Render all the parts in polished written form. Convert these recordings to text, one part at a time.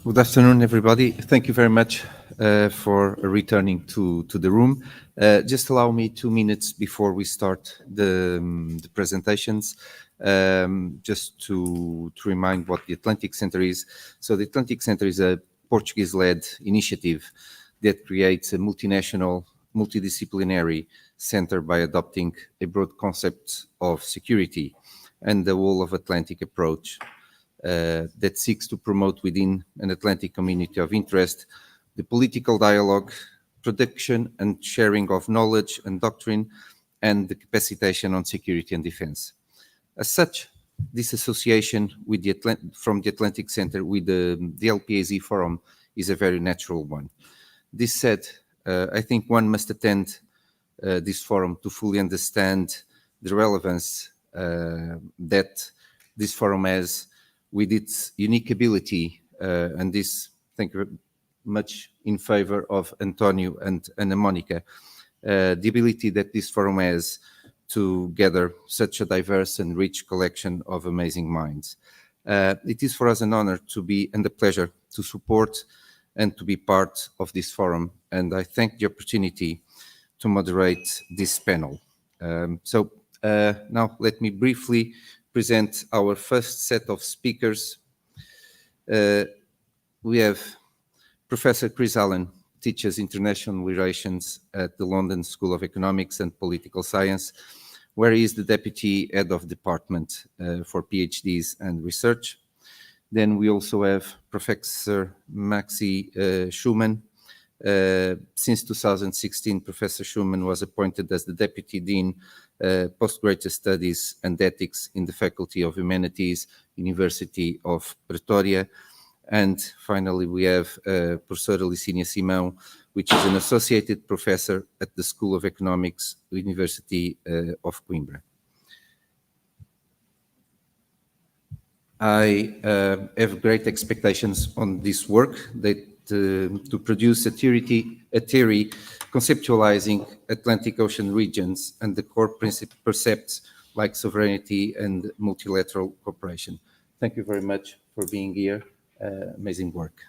Good afternoon, everybody. Thank you very much for returning to the room. Just allow me 2 minutes before we start the presentations, just to remind what the Atlantic Centre is. So the Atlantic Centre is a Portuguese-led initiative that creates a multinational, multidisciplinary centre by adopting a broad concept of security and the whole of Atlantic approach that seeks to promote within an Atlantic community of interest the political dialogue, production and sharing of knowledge and doctrine, and the capacitation on security and defense. As such, this association with from the Atlantic Centre with the LPAZ Forum is a very natural one. This said, I think one must attend this forum to fully understand the relevance that this forum has with its unique ability, and this, thank you very much in favor of Antonio and Monica, the ability that this forum has to gather such a diverse and rich collection of amazing minds. It is for us an honor to be, and a pleasure to support and to be part of this forum, and I thank the opportunity to moderate this panel. Now let me briefly present our first set of speakers. We have Professor Chris Allen, teaches international relations at the London School of Economics and Political Science, where he is the deputy head of department for PhDs and research. Then we also have Professor Maxi Schoeman. Since 2016, Professor Schoeman was appointed as the Deputy Dean Postgraduate Studies and Ethics in the Faculty of Humanities, University of Pretoria. And finally, we have Professor Licínia Simão, which is an Associated Professor at the School of Economics, University of Coimbra. I have great expectations on this work to produce a theory conceptualizing Atlantic Ocean regions and the core precepts like sovereignty and multilateral cooperation. Thank you very much for being here. Amazing work.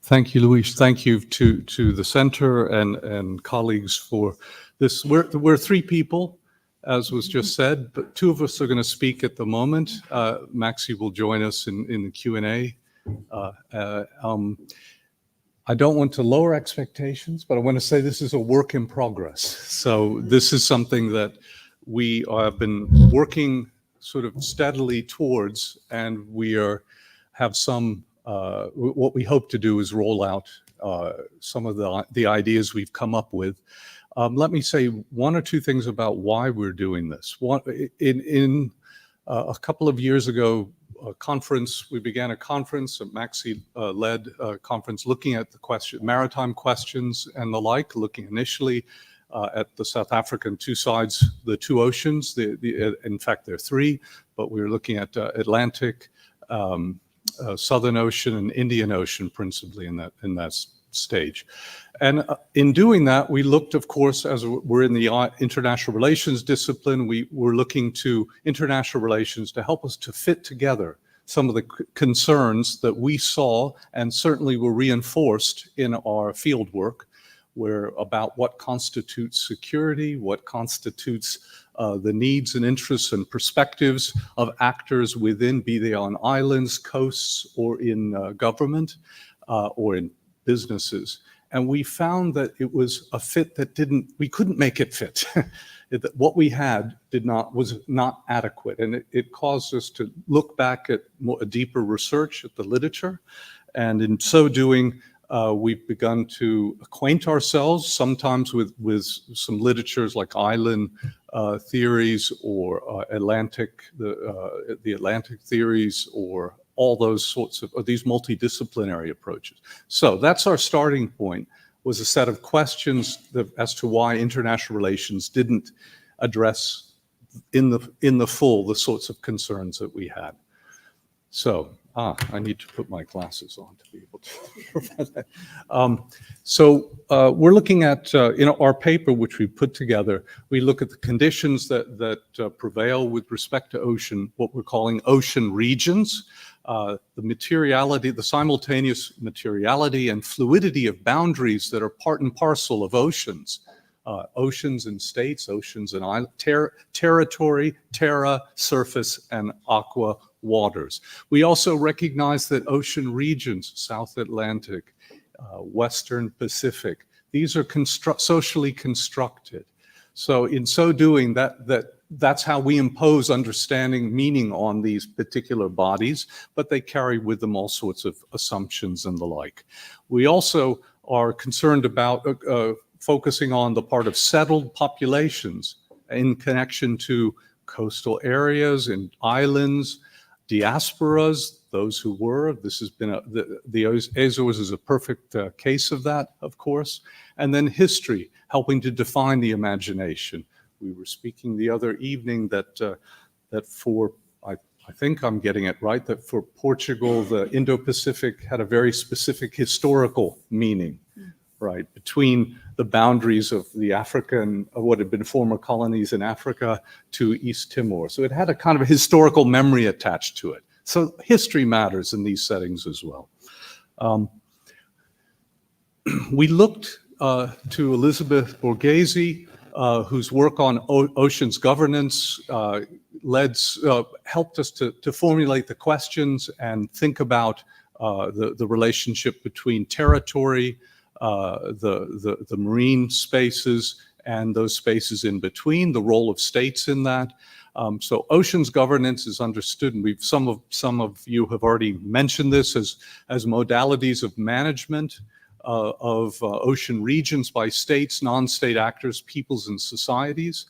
Thank you, Luís. Thank you to the Centre and colleagues for this. We're three people, as was just said, but two of us are going to speak at the moment. Maxi will join us in the Q&A. I don't want to lower expectations, but I want to say this is a work in progress. So this is something that we have been working sort of steadily towards, and we have some, what we hope to do is roll out some of the ideas we've come up with. Let me say one or two things about why we're doing this. In a couple of years ago, we began a conference, a Maxi-led conference, looking at the maritime questions and the like, looking initially at the South African two sides, the two oceans. In fact, there are three, but we were looking at Atlantic, Southern Ocean, and Indian Ocean, principally in that stage. And in doing that, we looked, of course, as we're in the international relations discipline, we were looking to international relations to help us to fit together some of the concerns that we saw and certainly were reinforced in our field work, about what constitutes security, what constitutes the needs and interests and perspectives of actors within, be they on islands, coasts, or in government, or in businesses. And we found that it was a fit that we couldn't make it fit. What we had was not adequate. And it caused us to look back at a deeper research at the literature. And in so doing, we've begun to acquaint ourselves sometimes with some literatures like island theories or the Atlantic theories, or all those sorts of these multidisciplinary approaches. So that's our starting point, was a set of questions as to why international relations didn't address in the full the sorts of concerns that we had. So I need to put my glasses on to be able to prevent that. We're looking at, in our paper, which we put together, we look at the conditions that prevail with respect to ocean, what we're calling ocean regions. the materiality, the simultaneous materiality and fluidity of boundaries that are part and parcel of oceans. Oceans and states, oceans and islands, territory, terra, surface, and aqua, waters. We also recognize that ocean regions, South Atlantic, Western Pacific, these are socially constructed. So in so doing, that's how we impose understanding, meaning on these particular bodies, but they carry with them all sorts of assumptions and the like. We also are concerned about focusing on the part of settled populations in connection to coastal areas and islands, diasporas, those who were. This has been the Azores is a perfect case of that, of course. And then history, helping to define the imagination. We were speaking the other evening that for, I think I'm getting it right, that for Portugal, the Indo-Pacific had a very specific historical meaning, right, between the boundaries of the African, of what had been former colonies in Africa to East Timor. So it had a kind of a historical memory attached to it. So history matters in these settings as well. We looked to Elizabeth Borghese, whose work on oceans governance helped us to formulate the questions and think about the relationship between territory, the marine spaces, and those spaces in between, the role of states in that. So oceans governance is understood, and some of you have already mentioned this as modalities of management of ocean regions by states, non-state actors, peoples, and societies.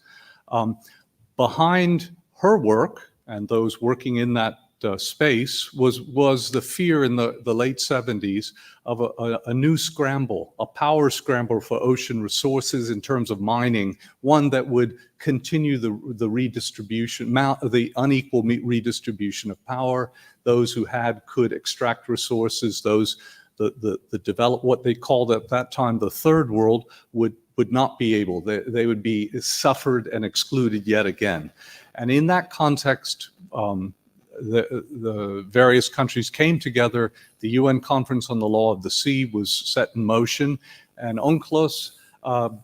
Behind her work and those working in that space was the fear in the late 70s of a new scramble, a power scramble for ocean resources in terms of mining, one that would continue the redistribution, the unequal redistribution of power. Those who could extract resources, those the develop, what they called at that time the third world, would not be able. They would be suffered and excluded yet again. And in that context, the various countries came together. The UN Conference on the Law of the Sea was set in motion, and UNCLOS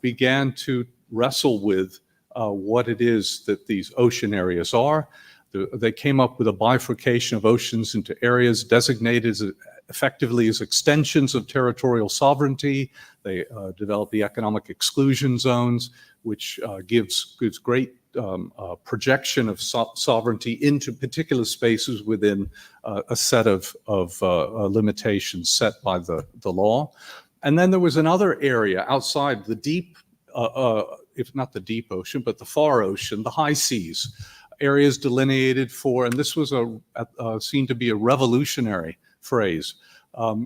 began to wrestle with what it is that these ocean areas are. They came up with a bifurcation of oceans into areas designated effectively as extensions of territorial sovereignty. They developed the economic exclusion zones, which gives great projection of sovereignty into particular spaces within a set of limitations set by the law. And then there was another area outside the deep, if not the deep ocean, but the far ocean, the high seas, areas delineated for, and this was seen to be a revolutionary phrase,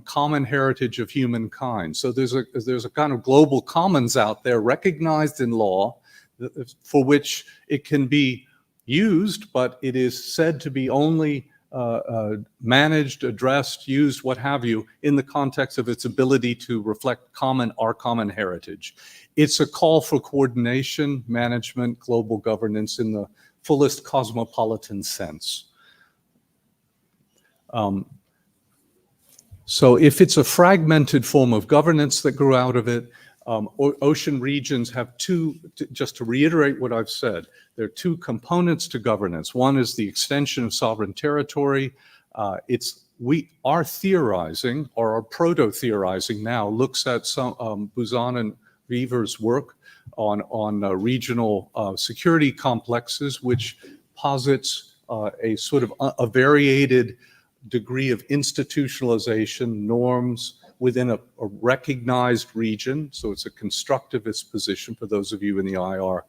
common heritage of humankind. So there's a kind of global commons out there recognized in law for which it can be used, but it is said to be only managed, addressed, used, what have you, in the context of its ability to reflect our common heritage. It's a call for coordination, management, global governance in the fullest cosmopolitan sense. So if it's a fragmented form of governance that grew out of it, ocean regions have just to reiterate what I've said, there are two components to governance. One is the extension of sovereign territory. We are theorizing, or are proto-theorizing now, looks at some Buzan and Weaver's work on regional security complexes, which posits a sort of a variated degree of institutionalization, norms within a recognized region. So it's a constructivist position for those of you in the IR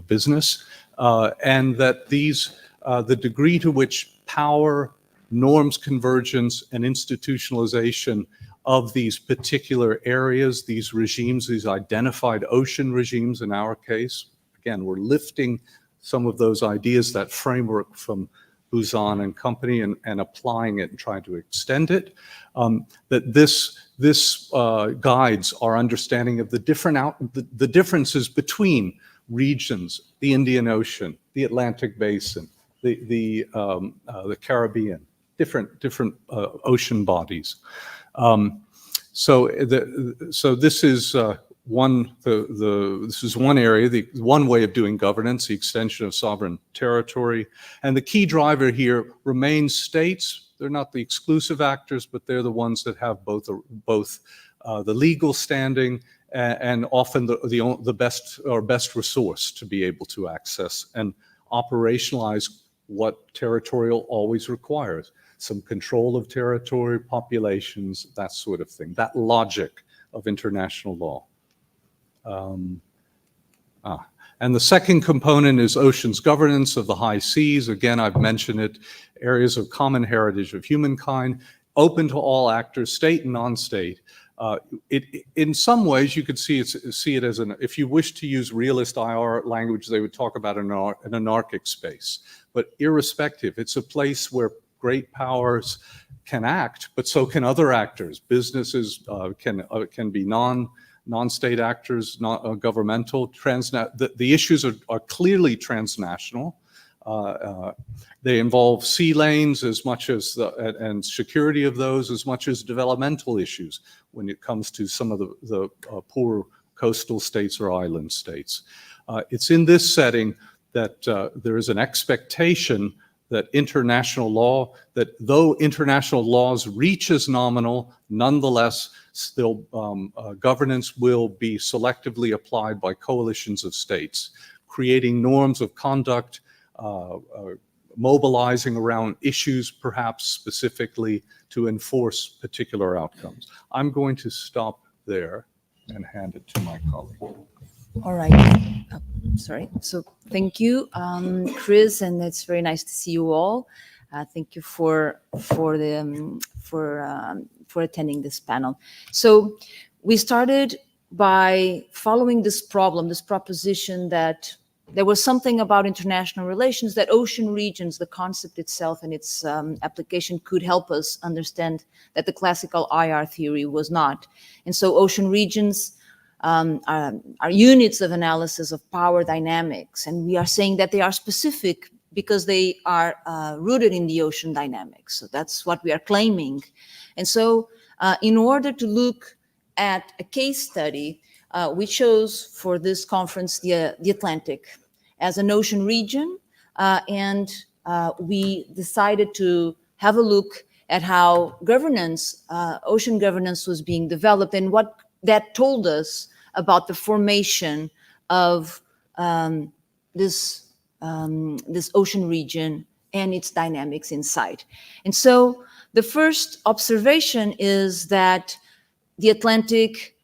business. And that the degree to which power, norms convergence, and institutionalization of these particular areas, these regimes, these identified ocean regimes in our case, again, we're lifting some of those ideas, that framework from Buzan and company, and applying it and trying to extend it, that this guides our understanding of the differences between regions, the Indian Ocean, the Atlantic Basin, the Caribbean, different ocean bodies. So this is this is one area, one way of doing governance, the extension of sovereign territory. And the key driver here remains states. They're not the exclusive actors, but they're the ones that have both the legal standing and often the best resource to be able to access and operationalize what territorial always requires. Some control of territory, populations, that sort of thing, that logic of international law. And the second component is oceans governance of the high seas. Again, I've mentioned it, areas of common heritage of humankind, open to all actors, state and non-state. In some ways, you could see it as if you wish to use realist IR language, they would talk about an anarchic space. But irrespective, it's a place where great powers can act, but so can other actors. Businesses can be non-state actors, not governmental. The issues are clearly transnational. They involve sea lanes as much as and security of those as much as developmental issues when it comes to some of the poor coastal states or island states. It's in this setting that there is an expectation that international law, that though international laws reach as nominal, nonetheless, still governance will be selectively applied by coalitions of states, creating norms of conduct, mobilizing around issues perhaps specifically to enforce particular outcomes. I'm going to stop there and hand it to my colleague. All right. Sorry. So thank you, Chris, and it's very nice to see you all. Thank you for attending this panel. So we started by following this proposition that there was something about international relations, that ocean regions, the concept itself and its application could help us understand that the classical IR theory was not. And so ocean regions are units of analysis of power dynamics. And we are saying that they are specific because they are rooted in the ocean dynamics. So that's what we are claiming. And so in order to look at a case study, we chose for this conference the Atlantic as an ocean region. And we decided to have a look at how governance, ocean governance was being developed and what that told us about the formation of this ocean region and its dynamics inside. And so the first observation is that the Atlantic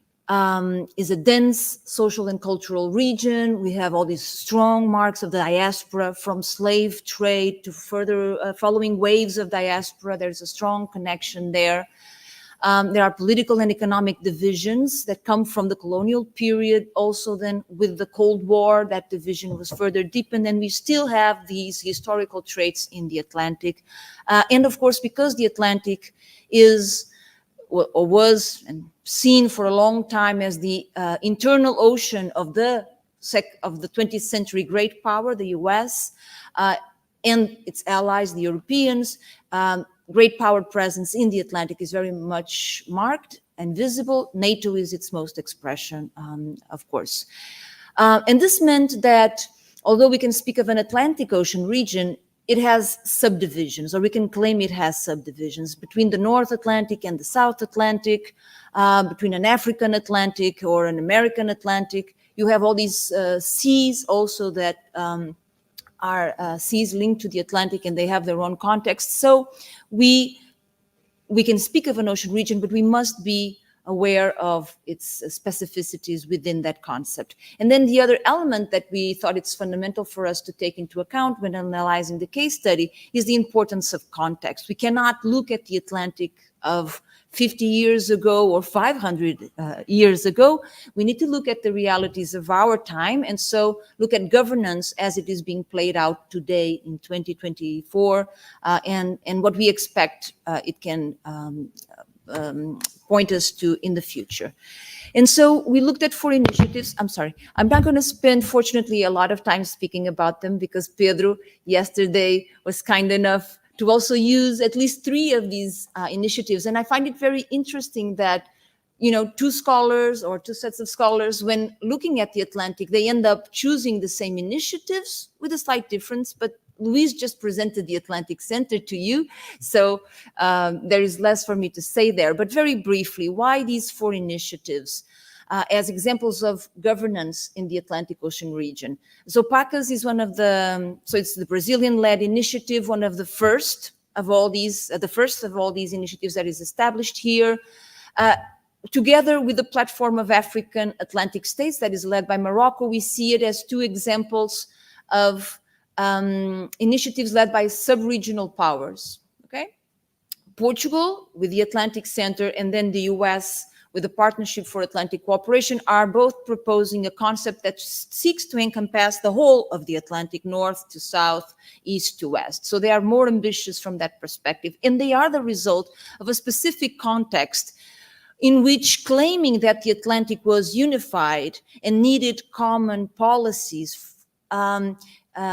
is a dense social and cultural region. We have all these strong marks of the diaspora, from slave trade to further following waves of diaspora. There's a strong connection there. There are political and economic divisions that come from the colonial period. Also then with the Cold War, that division was further deepened, and we still have these historical traits in the Atlantic. And of course, because the Atlantic is or was and seen for a long time as the internal ocean of the 20th century great power, the US, and its allies, the Europeans, great power presence in the Atlantic is very much marked and visible. NATO is its most expression, of course. And this meant that although we can speak of an Atlantic Ocean region, it has subdivisions, or we can claim it has subdivisions between the North Atlantic and the South Atlantic, between an African Atlantic or an American Atlantic. You have all these seas also that are seas linked to the Atlantic, and they have their own context. So we can speak of an ocean region, but we must be aware of its specificities within that concept. And then the other element that we thought it's fundamental for us to take into account when analyzing the case study is the importance of context. We cannot look at the Atlantic of 50 years ago or 500 years ago. We need to look at the realities of our time, and so look at governance as it is being played out today in 2024, and what we expect it can point us to in the future. And so we looked at 4 initiatives. I'm sorry, I'm not going to spend, fortunately, a lot of time speaking about them because Pedro yesterday was kind enough to also use at least 3 of these initiatives. And I find it very interesting that, you know, 2 scholars or 2 sets of scholars, when looking at the Atlantic, they end up choosing the same initiatives with a slight difference, but Luís just presented the Atlantic Center to you, so there is less for me to say there. But very briefly, why these 4 initiatives as examples of governance in the Atlantic Ocean region? So PACAS is one of the, so it's the Brazilian-led initiative, one of the first of all these, initiatives that is established here. Together with the platform of African Atlantic states that is led by Morocco, we see it as 2 examples of initiatives led by sub-regional powers, okay? Portugal with the Atlantic Center and then the US with the Partnership for Atlantic Cooperation are both proposing a concept that seeks to encompass the whole of the Atlantic, north to south, east to west. So they are more ambitious from that perspective, and they are the result of a specific context in which claiming that the Atlantic was unified and needed common policies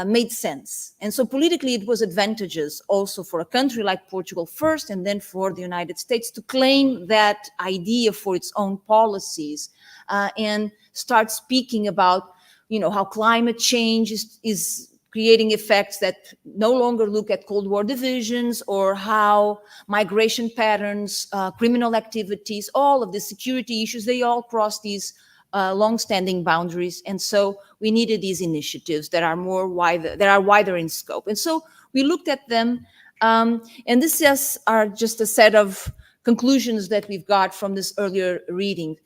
made sense. And so politically it was advantageous also for a country like Portugal first and then for the United States to claim that idea for its own policies and start speaking about, you know, how climate change is creating effects that no longer look at Cold War divisions, or how migration patterns, criminal activities, all of the security issues, they all cross these long-standing boundaries. And so we needed these initiatives that are wider in scope. And so we looked at them, and this are just a set of conclusions that we've got from this earlier reading.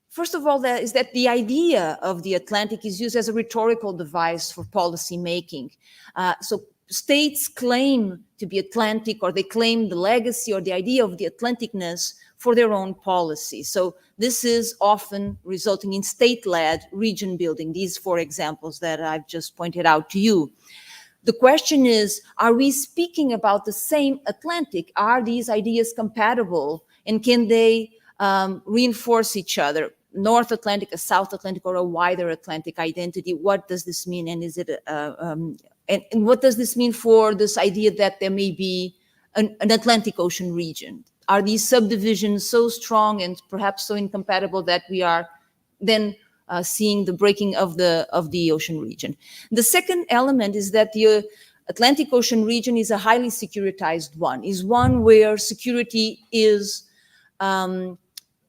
First of all, that is that the idea of the Atlantic is used as a rhetorical device for policy making. So states claim to be Atlantic, or they claim the legacy or the idea of the Atlanticness for their own policy. So this is often resulting in state-led region building, these 4 examples that I've just pointed out to you. The question is, are we speaking about the same Atlantic? Are these ideas compatible, and can they reinforce each other? North Atlantic, a South Atlantic, or a wider Atlantic identity? What does this mean? And is it and what does this mean for this idea that there may be an Atlantic Ocean region? Are these subdivisions so strong and perhaps so incompatible that we are then seeing the breaking of the ocean region? The second element is that the Atlantic Ocean region is a highly securitized one, is one where security is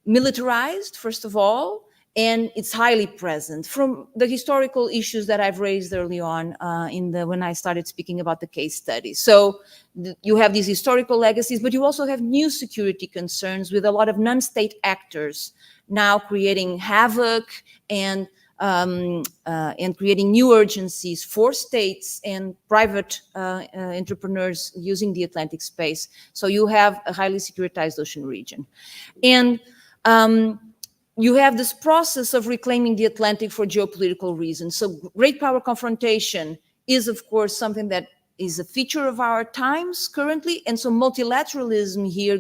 militarized, first of all, and it's highly present. From the historical issues that I've raised early on when I started speaking about the case study. So you have these historical legacies, but you also have new security concerns with a lot of non-state actors now creating havoc and creating new urgencies for states and private entrepreneurs using the Atlantic space. So you have a highly securitized ocean region. And you have this process of reclaiming the Atlantic for geopolitical reasons. So great power confrontation is, of course, something that is a feature of our times currently. And so multilateralism here,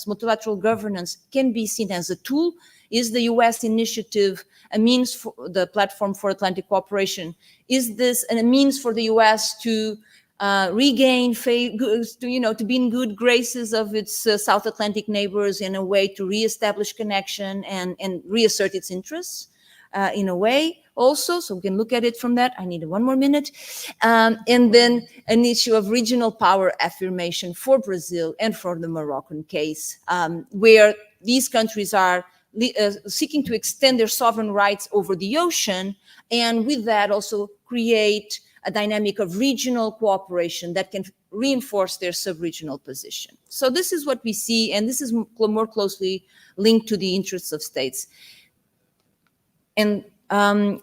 multilateral governance can be seen as a tool. Is the US initiative a means for the platform for Atlantic cooperation? Is this a means for the US to regain faith, to be in good graces of its South Atlantic neighbors, in a way to reestablish connection and reassert its interests in a way also? So we can look at it from that. I need 1 more minute. And then an issue of regional power affirmation for Brazil and for the Moroccan case, where these countries are seeking to extend their sovereign rights over the ocean, and with that also create a dynamic of regional cooperation that can reinforce their sub-regional position. So this is what we see, and this is more closely linked to the interests of states. And on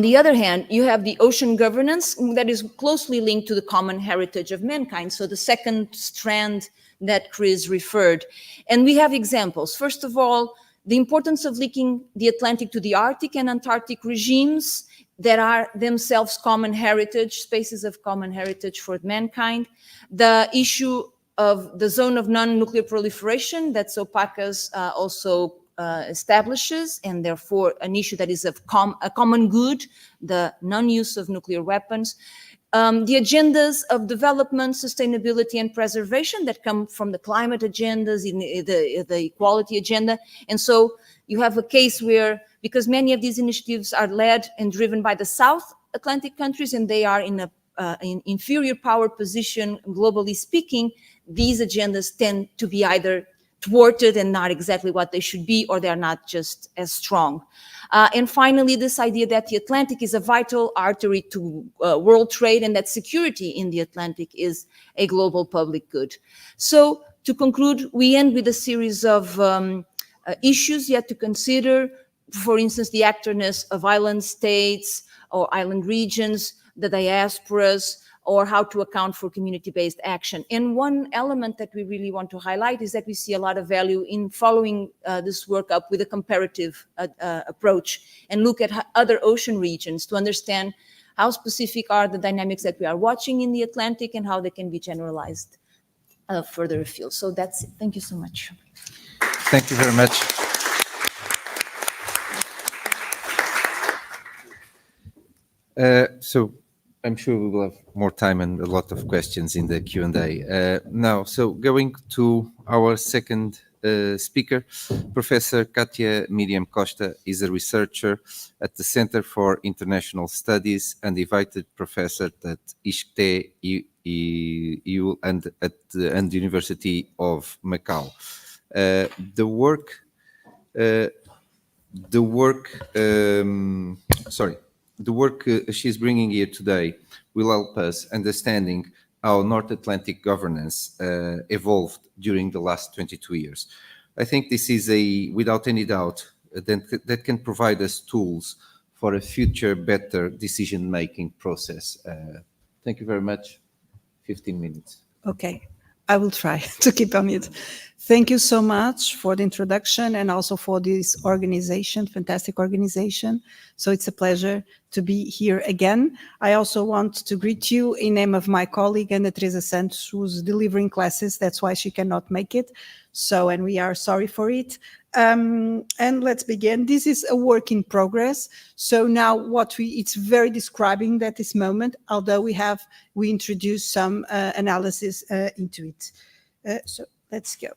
the other hand, you have the ocean governance that is closely linked to the common heritage of mankind. So the second strand that Chris referred. And we have examples. First of all, the importance of linking the Atlantic to the Arctic and Antarctic regimes that are themselves common heritage, spaces of common heritage for mankind. The issue of the zone of non-nuclear proliferation that PACAS also establishes, and therefore an issue that is of a common good, the non-use of nuclear weapons. The agendas of development, sustainability, and preservation that come from the climate agendas, in the equality agenda. And so you have a case where, because many of these initiatives are led and driven by the South Atlantic countries, and they are in an inferior power position, globally speaking, these agendas tend to be either thwarted and not exactly what they should be, or they're not just as strong. And finally, this idea that the Atlantic is a vital artery to world trade, and that security in the Atlantic is a global public good. So to conclude, we end with a series of issues yet to consider. For instance, the actorness of island states or island regions, the diasporas, or how to account for community-based action. And one element that we really want to highlight is that we see a lot of value in following this work up with a comparative approach and look at other ocean regions to understand how specific are the dynamics that we are watching in the Atlantic and how they can be generalized further afield. So that's it. Thank you so much. Thank you very much. So I'm sure we will have more time and a lot of questions in the Q&A. Now, so going to our second speaker, Professor Cátia Miriam Costa is a researcher at the Center for International Studies and invited professor at CEI-Iscte and at the University of Macau. The work she's bringing here today will help us understanding how North Atlantic governance evolved during the last 22 years. I think this is without any doubt, that can provide us tools for a future better decision-making process. Thank you very much. 15 minutes. Okay, I will try to keep on it. Thank you so much for the introduction and also for this organization, fantastic organization. So it's a pleasure to be here again. I also want to greet you in name of my colleague, Teresa Santos, who's delivering classes. That's why she cannot make it. So, and we are sorry for it. And let's begin. This is a work in progress. So now it's very describing at this moment, although we introduced some analysis into it. So let's go.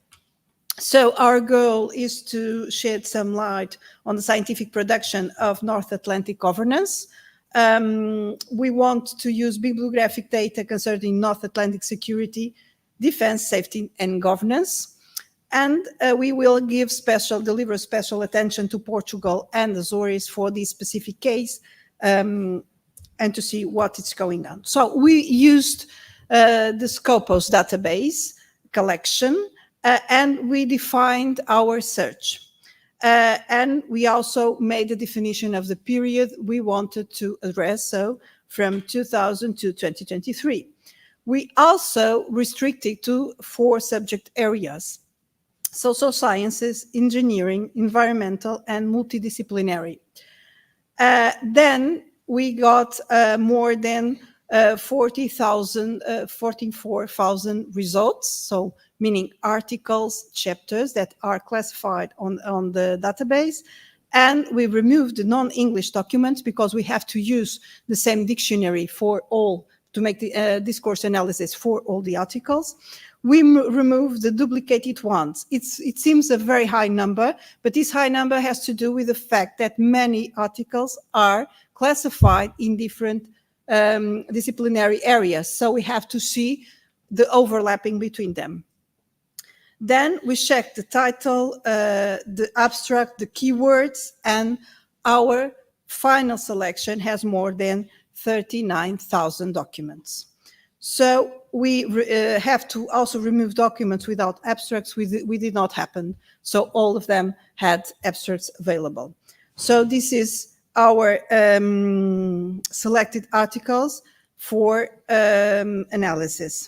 So our goal is to shed some light on the scientific production of North Atlantic governance. We want to use bibliographic data concerning North Atlantic security, defense, safety, and governance. And we will deliver special attention to Portugal and the Azores for this specific case and to see what is going on. So we used the Scopus database collection and we defined our search. And we also made a definition of the period we wanted to address, so from 2000 to 2023. We also restricted to 4 subject areas: social sciences, engineering, environmental, and multidisciplinary. Then we got more than 44,000 results, so meaning articles, chapters that are classified on the database. And we removed the non-English documents because we have to use the same dictionary for all, to make the discourse analysis for all the articles. We removed the duplicated ones. It seems a very high number, but this high number has to do with the fact that many articles are classified in different disciplinary areas. So we have to see the overlapping between them. Then we check the title, the abstract, the keywords, and our final selection has more than 39,000 documents. So we have to also remove documents without abstracts. We did not happen. So all of them had abstracts available. So this is our selected articles for analysis.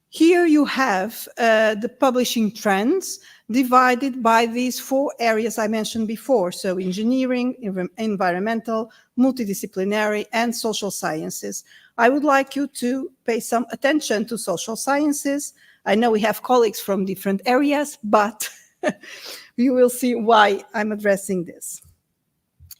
Here you have the publishing trends divided by these 4 areas I mentioned before. So engineering, environmental, multidisciplinary, and social sciences. I would like you to pay some attention to social sciences. I know we have colleagues from different areas, but you will see why I'm addressing this.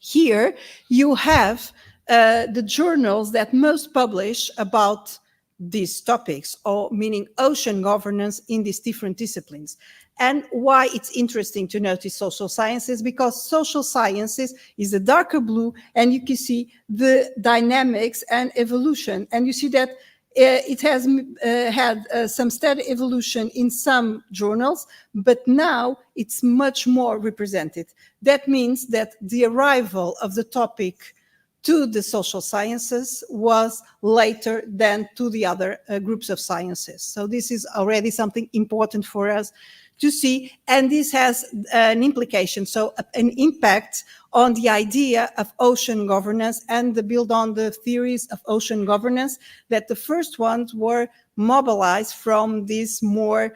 Here you have the journals that most publish about these topics, or meaning ocean governance in these different disciplines. And why it's interesting to notice social sciences, because social sciences is a darker blue, and you can see the dynamics and evolution. And you see that it has had some steady evolution in some journals, but now it's much more represented. That means that the arrival of the topic to the social sciences was later than to the other groups of sciences. So this is already something important for us to see, and this has an implication, so an impact on the idea of ocean governance and the build on the theories of ocean governance, that the first ones were mobilized from these more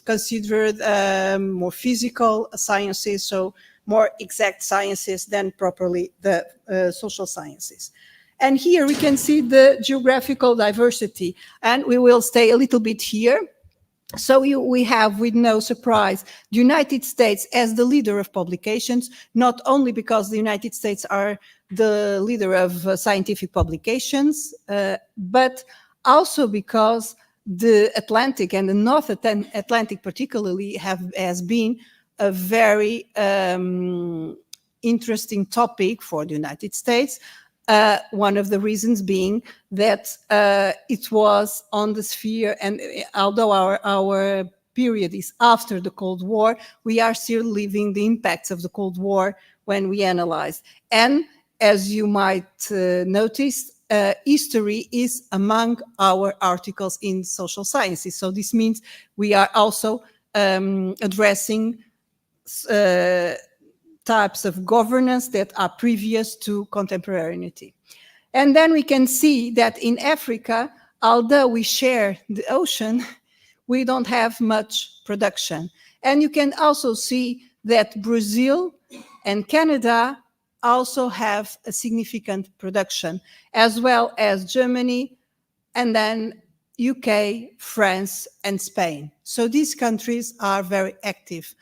considered more physical sciences, so more exact sciences than properly the social sciences. And here we can see the geographical diversity, and we will stay a little bit here. So we have, with no surprise, the United States as the leader of publications, not only because the United States are the leader of scientific publications, but also because the Atlantic and the North Atlantic particularly has been a very interesting topic for the United States. One of the reasons being that it was on the sphere, and although our period is after the Cold War, we are still living the impacts of the Cold War when we analyze. And as you might notice, history is among our articles in social sciences. So this means we are also addressing types of governance that are previous to contemporaneity. And then we can see that in Africa, although we share the ocean, we don't have much production. And you can also see that Brazil and Canada also have a significant production, as well as Germany, and then UK, France, and Spain. So these countries are very active.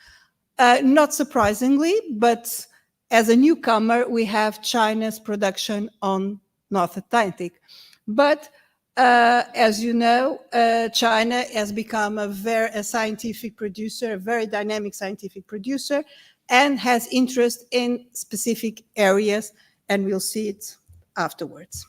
Not surprisingly, but as a newcomer, we have China's production on North Atlantic. But as you know, China has become a scientific producer, a very dynamic scientific producer, and has interest in specific areas, and we'll see it afterwards.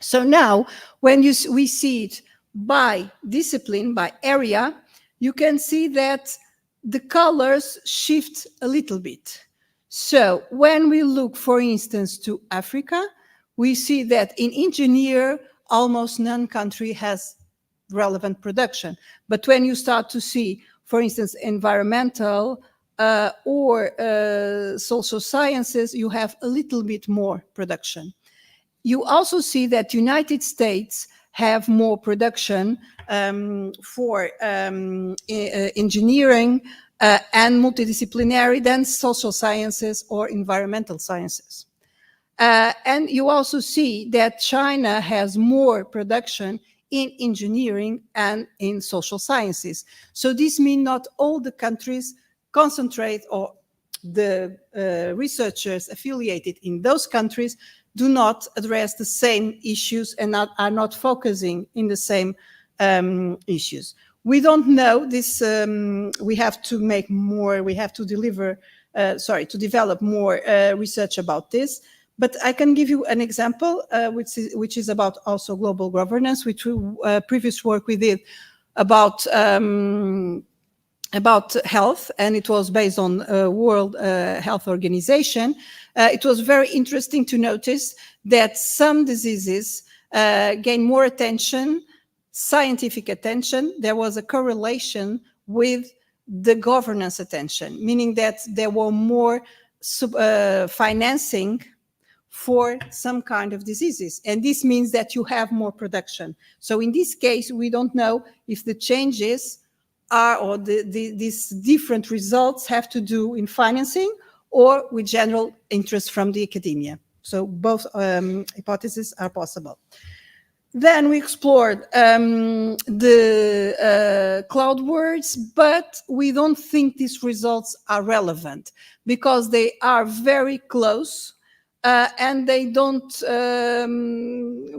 So now, when we see it by discipline, by area, you can see that the colors shift a little bit. So when we look, for instance, to Africa, we see that in engineer, almost none country has relevant production. But when you start to see, for instance, environmental or social sciences, you have a little bit more production. You also see that United States have more production for engineering and multidisciplinary than social sciences or environmental sciences. And you also see that China has more production in engineering and in social sciences. So this means not all the countries concentrate, or the researchers affiliated in those countries do not address the same issues and are not focusing in the same issues. We don't know this. We have to make more. We have to to develop more research about this. But I can give you an example, which is about also global governance, which previous work we did about health, and it was based on World Health Organization. It was very interesting to notice that some diseases gain more attention, scientific attention. There was a correlation with the governance attention, meaning that there were more financing for some kind of diseases. And this means that you have more production. So in this case, we don't know if the changes are, or these different results have to do in financing or with general interest from the academia. So both hypotheses are possible. Then we explored the cloud words, but we don't think these results are relevant because they are very close and they don't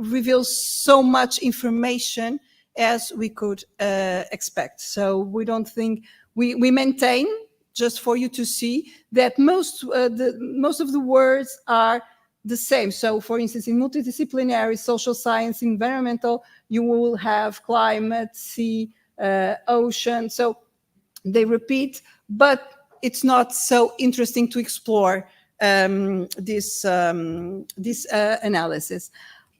reveal so much information as we could expect. So we don't think, we maintain, just for you to see, that most of the words are the same. So for instance, in multidisciplinary, social science, environmental, you will have climate, sea, ocean. So they repeat, but it's not so interesting to explore this analysis.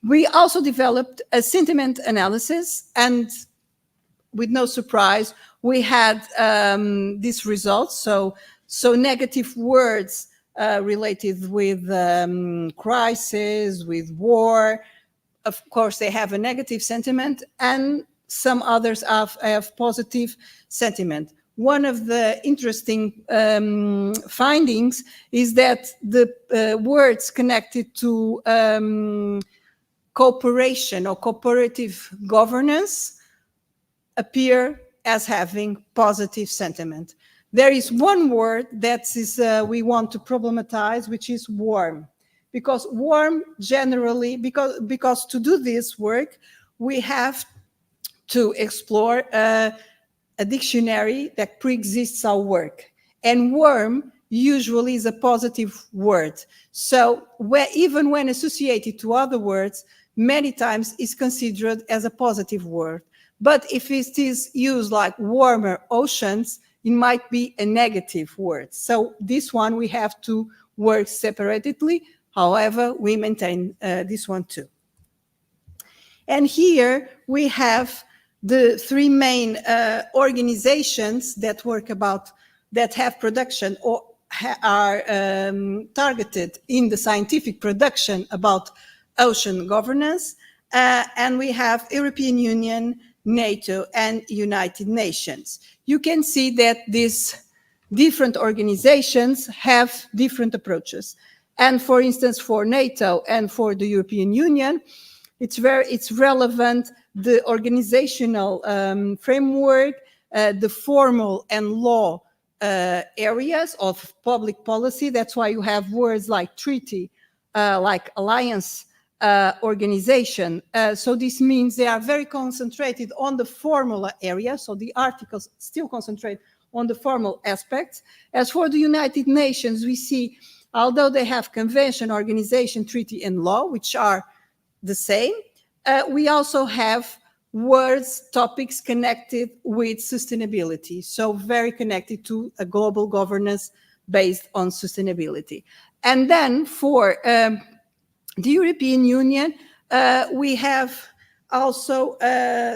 We also developed a sentiment analysis, and with no surprise, we had these results. So negative words related with crisis, with war, of course, they have a negative sentiment, and some others have positive sentiment. One of the interesting findings is that the words connected to cooperation or cooperative governance appear as having positive sentiment. There is one word that is we want to problematize, which is warm. Because warm generally, because to do this work, we have to explore a dictionary that pre-exists our work. And warm usually is a positive word. So even when associated to other words, many times is considered as a positive word. But if it is used like warmer oceans, it might be a negative word. So this one we have to work separately. However, we maintain this one too. And here we have the three main organizations that that have production or are targeted in the scientific production about ocean governance. And we have European Union, NATO, and United Nations. You can see that these different organizations have different approaches. And for instance, for NATO and for the European Union, it's relevant, the organizational framework, the formal and law areas of public policy. That's why you have words like treaty, like alliance, organization. So this means they are very concentrated on the formal area. So the articles still concentrate on the formal aspects. As for the United Nations, we see, although they have convention, organization, treaty, and law, which are the same, we also have words, topics connected with sustainability. So very connected to a global governance based on sustainability. And then for the European Union, we have also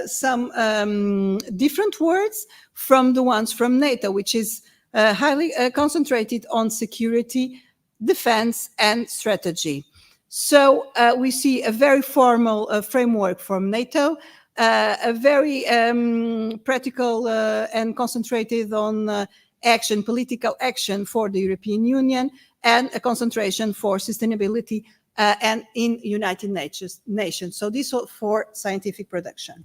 some different words from the ones from NATO, which is highly concentrated on security, defense, and strategy. So we see a very formal framework from NATO, a very practical and concentrated on action, political action for the European Union, and a concentration for sustainability and in United Nations. So this is for scientific production.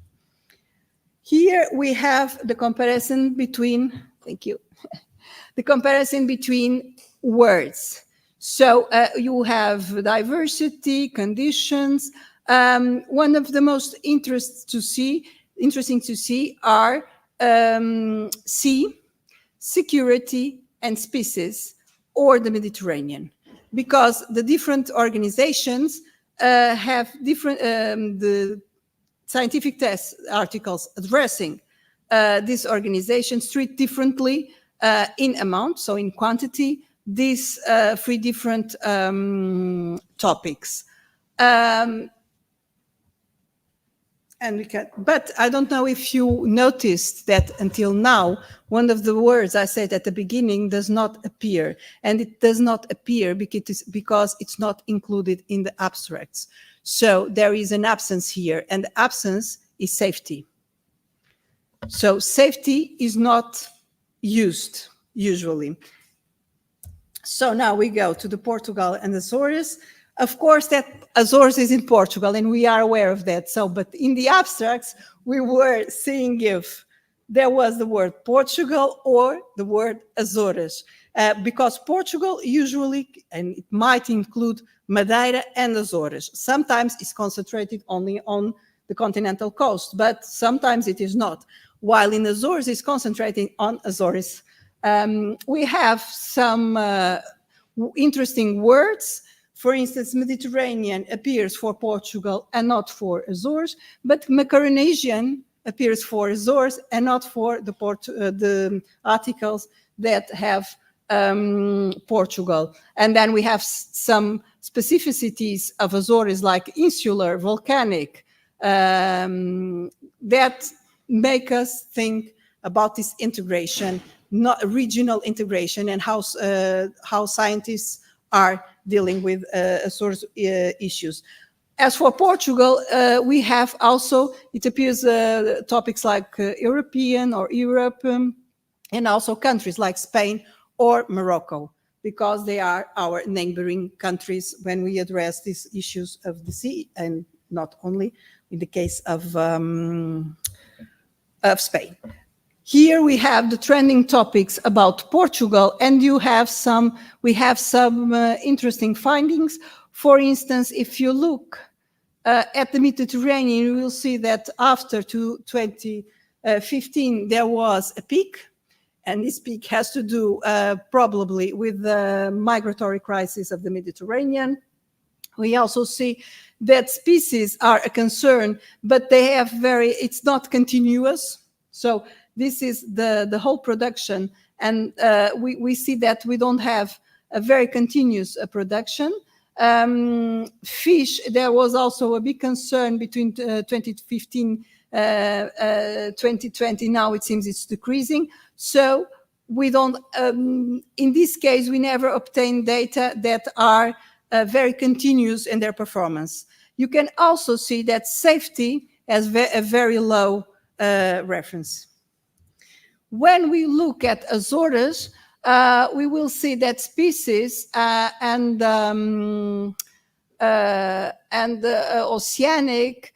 Here we have the comparison between, thank you, the comparison between words. So you have diversity, conditions. One of the most interesting to see are sea, security, and species, or the Mediterranean. Because the different organizations have different, the scientific test articles addressing these organizations treat differently in amount, so in quantity, these three different topics. And we can, but I don't know if you noticed that until now, one of the words I said at the beginning does not appear. And it does not appear because it's not included in the abstracts. So there is an absence here, and the absence is safety. So safety is not used usually. So now we go to the Portugal and the Azores. Of course, that Azores is in Portugal, and we are aware of that. So, but in the abstracts, we were seeing if there was the word Portugal or the word Azores, because Portugal usually, and it might include Madeira and Azores. Sometimes it's concentrated only on the continental coast, but sometimes it is not. While in Azores, it's concentrating on Azores. We have some interesting words. For instance, Mediterranean appears for Portugal and not for Azores, but Macaronesian appears for Azores and not for the articles that have Portugal. And then we have some specificities of Azores, like insular, volcanic, that make us think about this integration, not regional integration, and how scientists are dealing with Azores issues. As for Portugal, we have also, it appears, topics like European or Europe, and also countries like Spain or Morocco, because they are our neighboring countries when we address these issues of the sea, and not only in the case of Spain. Here we have the trending topics about Portugal, and we have some interesting findings. For instance, if you look at the Mediterranean, you will see that after 2015 there was a peak, and this peak has to do probably with the migratory crisis of the Mediterranean. We also see that species are a concern, but they have it's not continuous. So this is the whole production, and we see that we don't have a very continuous production. Fish, there was also a big concern between 2015, 2020. Now it seems it's decreasing. So we don't, in this case, we never obtain data that are very continuous in their performance. You can also see that safety has a very low reference. When we look at Azores, we will see that species and oceanic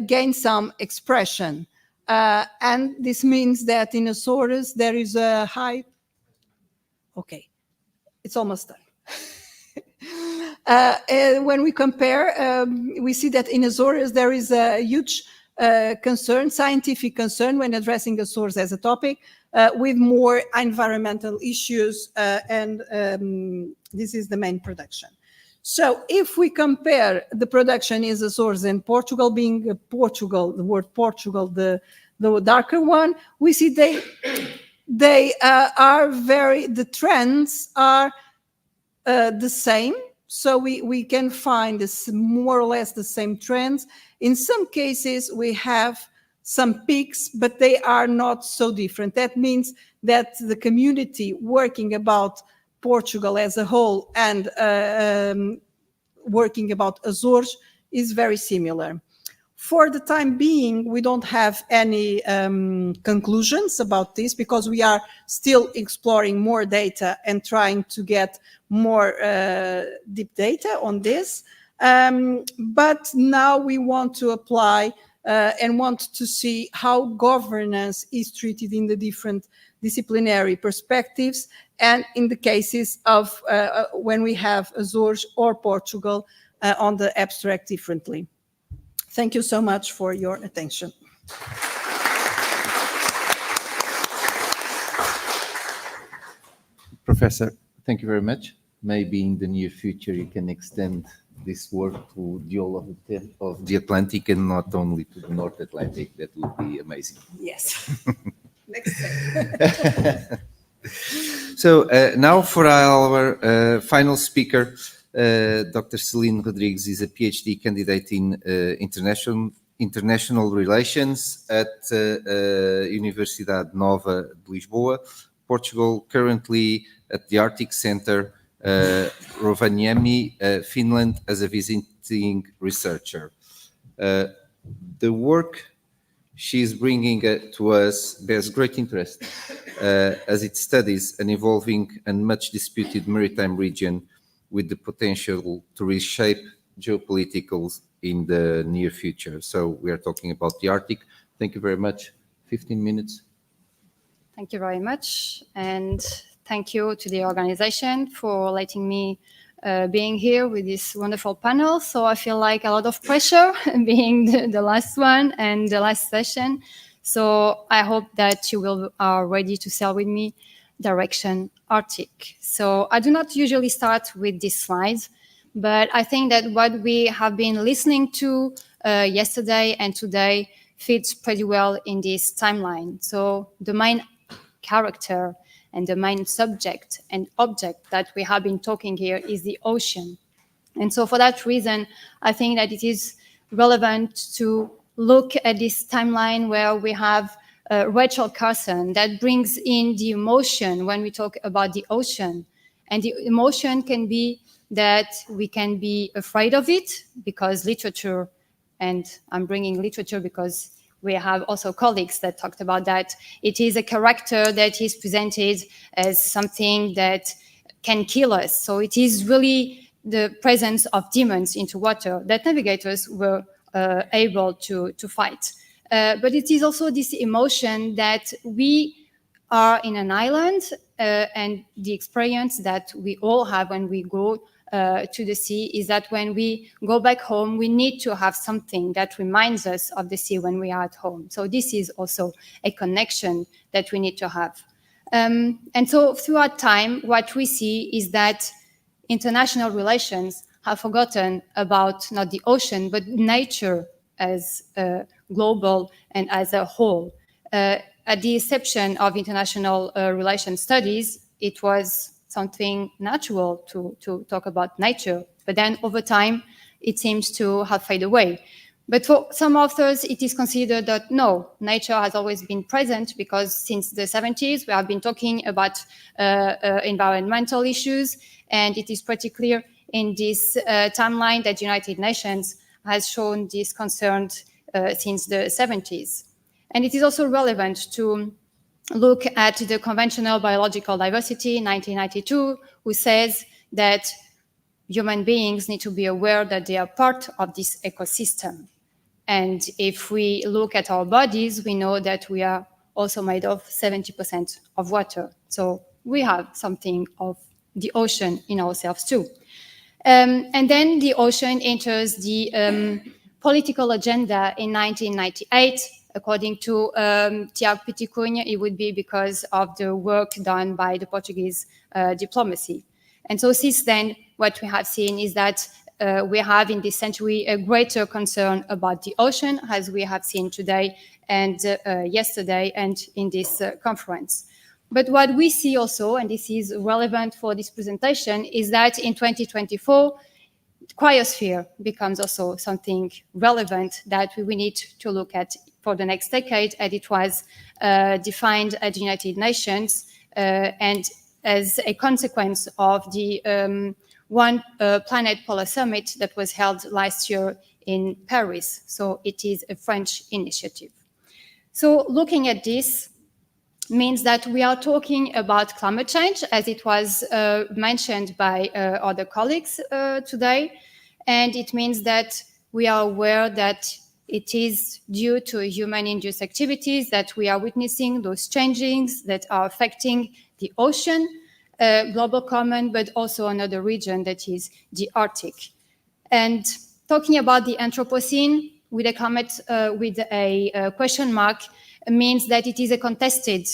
gain some expression. And this means that in Azores there is a high... Okay, it's almost done. When we compare, we see that in Azores there is a huge concern, scientific concern, when addressing Azores as a topic, with more environmental issues, and this is the main production. So if we compare the production in Azores and Portugal, being Portugal, the word Portugal, the darker one, we see they are the trends are the same. So we can find this more or less the same trends. In some cases, we have some peaks, but they are not so different. That means that the community working about Portugal as a whole and working about Azores is very similar. For the time being, we don't have any conclusions about this, because we are still exploring more data and trying to get more deep data on this. But now we want to apply and want to see how governance is treated in the different disciplinary perspectives, and in the cases of when we have Azores or Portugal on the abstract differently. Thank you so much for your attention. Professor, thank you very much. Maybe in the near future you can extend this work to the whole of the Atlantic and not only to the North Atlantic. That would be amazing. Yes. Next time. So now for our final speaker, Dr. Céline Rodrigues is a PhD candidate in international relations at Universidade Nova de Lisboa, Portugal, currently at the Arctic Center, Rovaniemi, Finland, as a visiting researcher. The work she's bringing to us bears great interest as it studies an evolving and much disputed maritime region with the potential to reshape geopoliticals in the near future. So we are talking about the Arctic. Thank you very much. 15 minutes. Thank you very much. And thank you to the organization for letting me being here with this wonderful panel. So I feel like a lot of pressure being the last one and the last session. So I hope that you are ready to sail with me direction Arctic. So I do not usually start with these slides, but I think that what we have been listening to yesterday and today fits pretty well in this timeline. So the main character and the main subject and object that we have been talking here is the ocean. And so for that reason, I think that it is relevant to look at this timeline where we have Rachel Carson that brings in the emotion when we talk about the ocean. And the emotion can be that we can be afraid of it because literature, and I'm bringing literature because we have also colleagues that talked about that. It is a character that is presented as something that can kill us. So it is really the presence of demons into water that navigators were able to fight. But it is also this emotion that we are in an island and the experience that we all have when we go to the sea is that when we go back home, we need to have something that reminds us of the sea when we are at home. So this is also a connection that we need to have. And so throughout time, what we see is that international relations have forgotten about not the ocean, but nature as global and as a whole. At the inception of international relations studies, it was something natural to talk about nature, but then over time, it seems to have faded away. But for some authors, it is considered that no, nature has always been present because since the 70s, we have been talking about environmental issues, and it is pretty clear in this timeline that the United Nations has shown this concern since the 70s. And it is also relevant to look at the Conventional Biological Diversity, 1992, who says that human beings need to be aware that they are part of this ecosystem. And if we look at our bodies, we know that we are also made of 70% of water. So we have something of the ocean in ourselves too. And then the ocean enters the political agenda in 1998. According to Tiago Piticunha, it would be because of the work done by the Portuguese diplomacy. And so since then, what we have seen is that we have in this century a greater concern about the ocean, as we have seen today and yesterday and in this conference. But what we see also, and this is relevant for this presentation, is that in 2024, cryosphere becomes also something relevant that we need to look at for the next decade, as it was defined at the United Nations and as a consequence of the One Planet Polar Summit that was held last year in Paris. So it is a French initiative. So looking at this means that we are talking about climate change, as it was mentioned by other colleagues today. And it means that we are aware that it is due to human-induced activities that we are witnessing those changes that are affecting the ocean, global common, but also another region that is the Arctic. And talking about the Anthropocene with a comment with a question mark means that it is a contested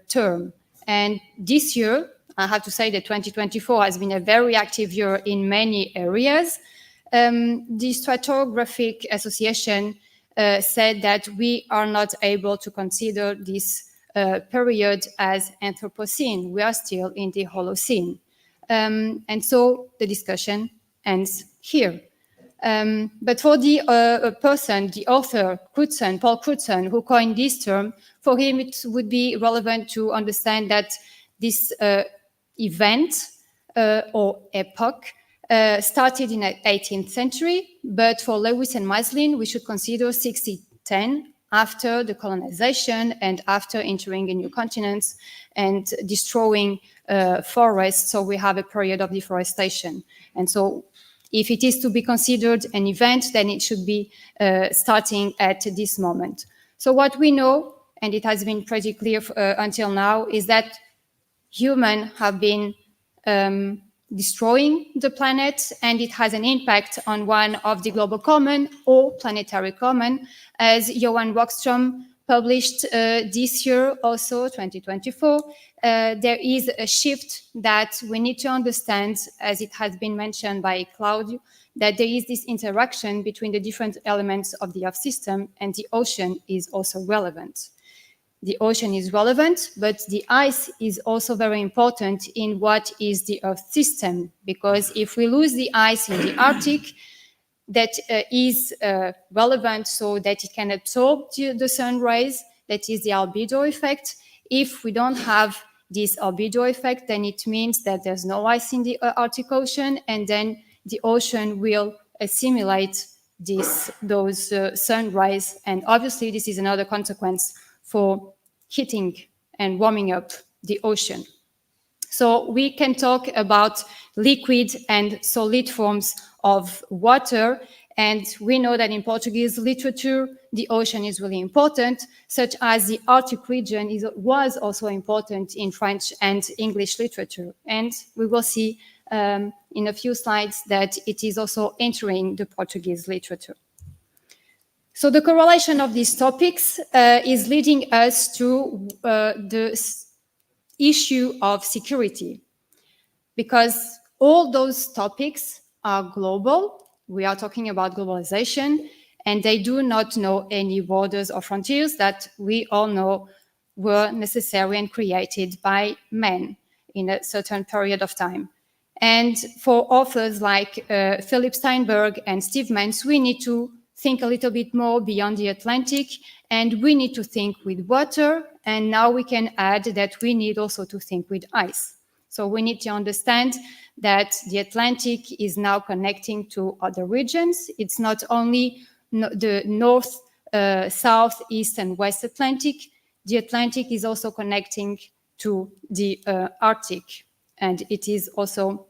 term. And this year, I have to say that 2024 has been a very active year in many areas. The Stratigraphic Association said that we are not able to consider this period as Anthropocene. We are still in the Holocene. And so the discussion ends here. But for the person, the author, Paul Crutzen, who coined this term, for him it would be relevant to understand that this event or epoch started in the 18th century, but for Lewis and Maslin, we should consider 1610 after the colonization and after entering a new continent and destroying forests. So we have a period of deforestation. And so if it is to be considered an event, then it should be starting at this moment. So what we know, and it has been pretty clear until now, is that humans have been destroying the planet, and it has an impact on one of the global common or planetary common, as Johan Rockström published this year, also 2024. There is a shift that we need to understand, as it has been mentioned by Claudio, that there is this interaction between the different elements of the Earth system, and the ocean is also relevant. The ocean is relevant, but the ice is also very important in what is the Earth system, because if we lose the ice in the Arctic, that is relevant so that it can absorb the sun rays, that is the albedo effect. If we don't have this albedo effect, then it means that there's no ice in the Arctic Ocean, and then the ocean will assimilate those sun rays. And obviously, this is another consequence for heating and warming up the ocean. So we can talk about liquid and solid forms of water, and we know that in Portuguese literature, the ocean is really important, such as the Arctic region was also important in French and English literature. And we will see in a few slides that it is also entering the Portuguese literature. So the correlation of these topics is leading us to the issue of security, because all those topics are global. We are talking about globalization, and they do not know any borders or frontiers that we all know were necessary and created by men in a certain period of time. And for authors like Philip Steinberg and Steve Mance, we need to think a little bit more beyond the Atlantic, and we need to think with water, and now we can add that we need also to think with ice. So we need to understand that the Atlantic is now connecting to other regions. It's not only the north, south, east, and west Atlantic. The Atlantic is also connecting to the Arctic, and it is also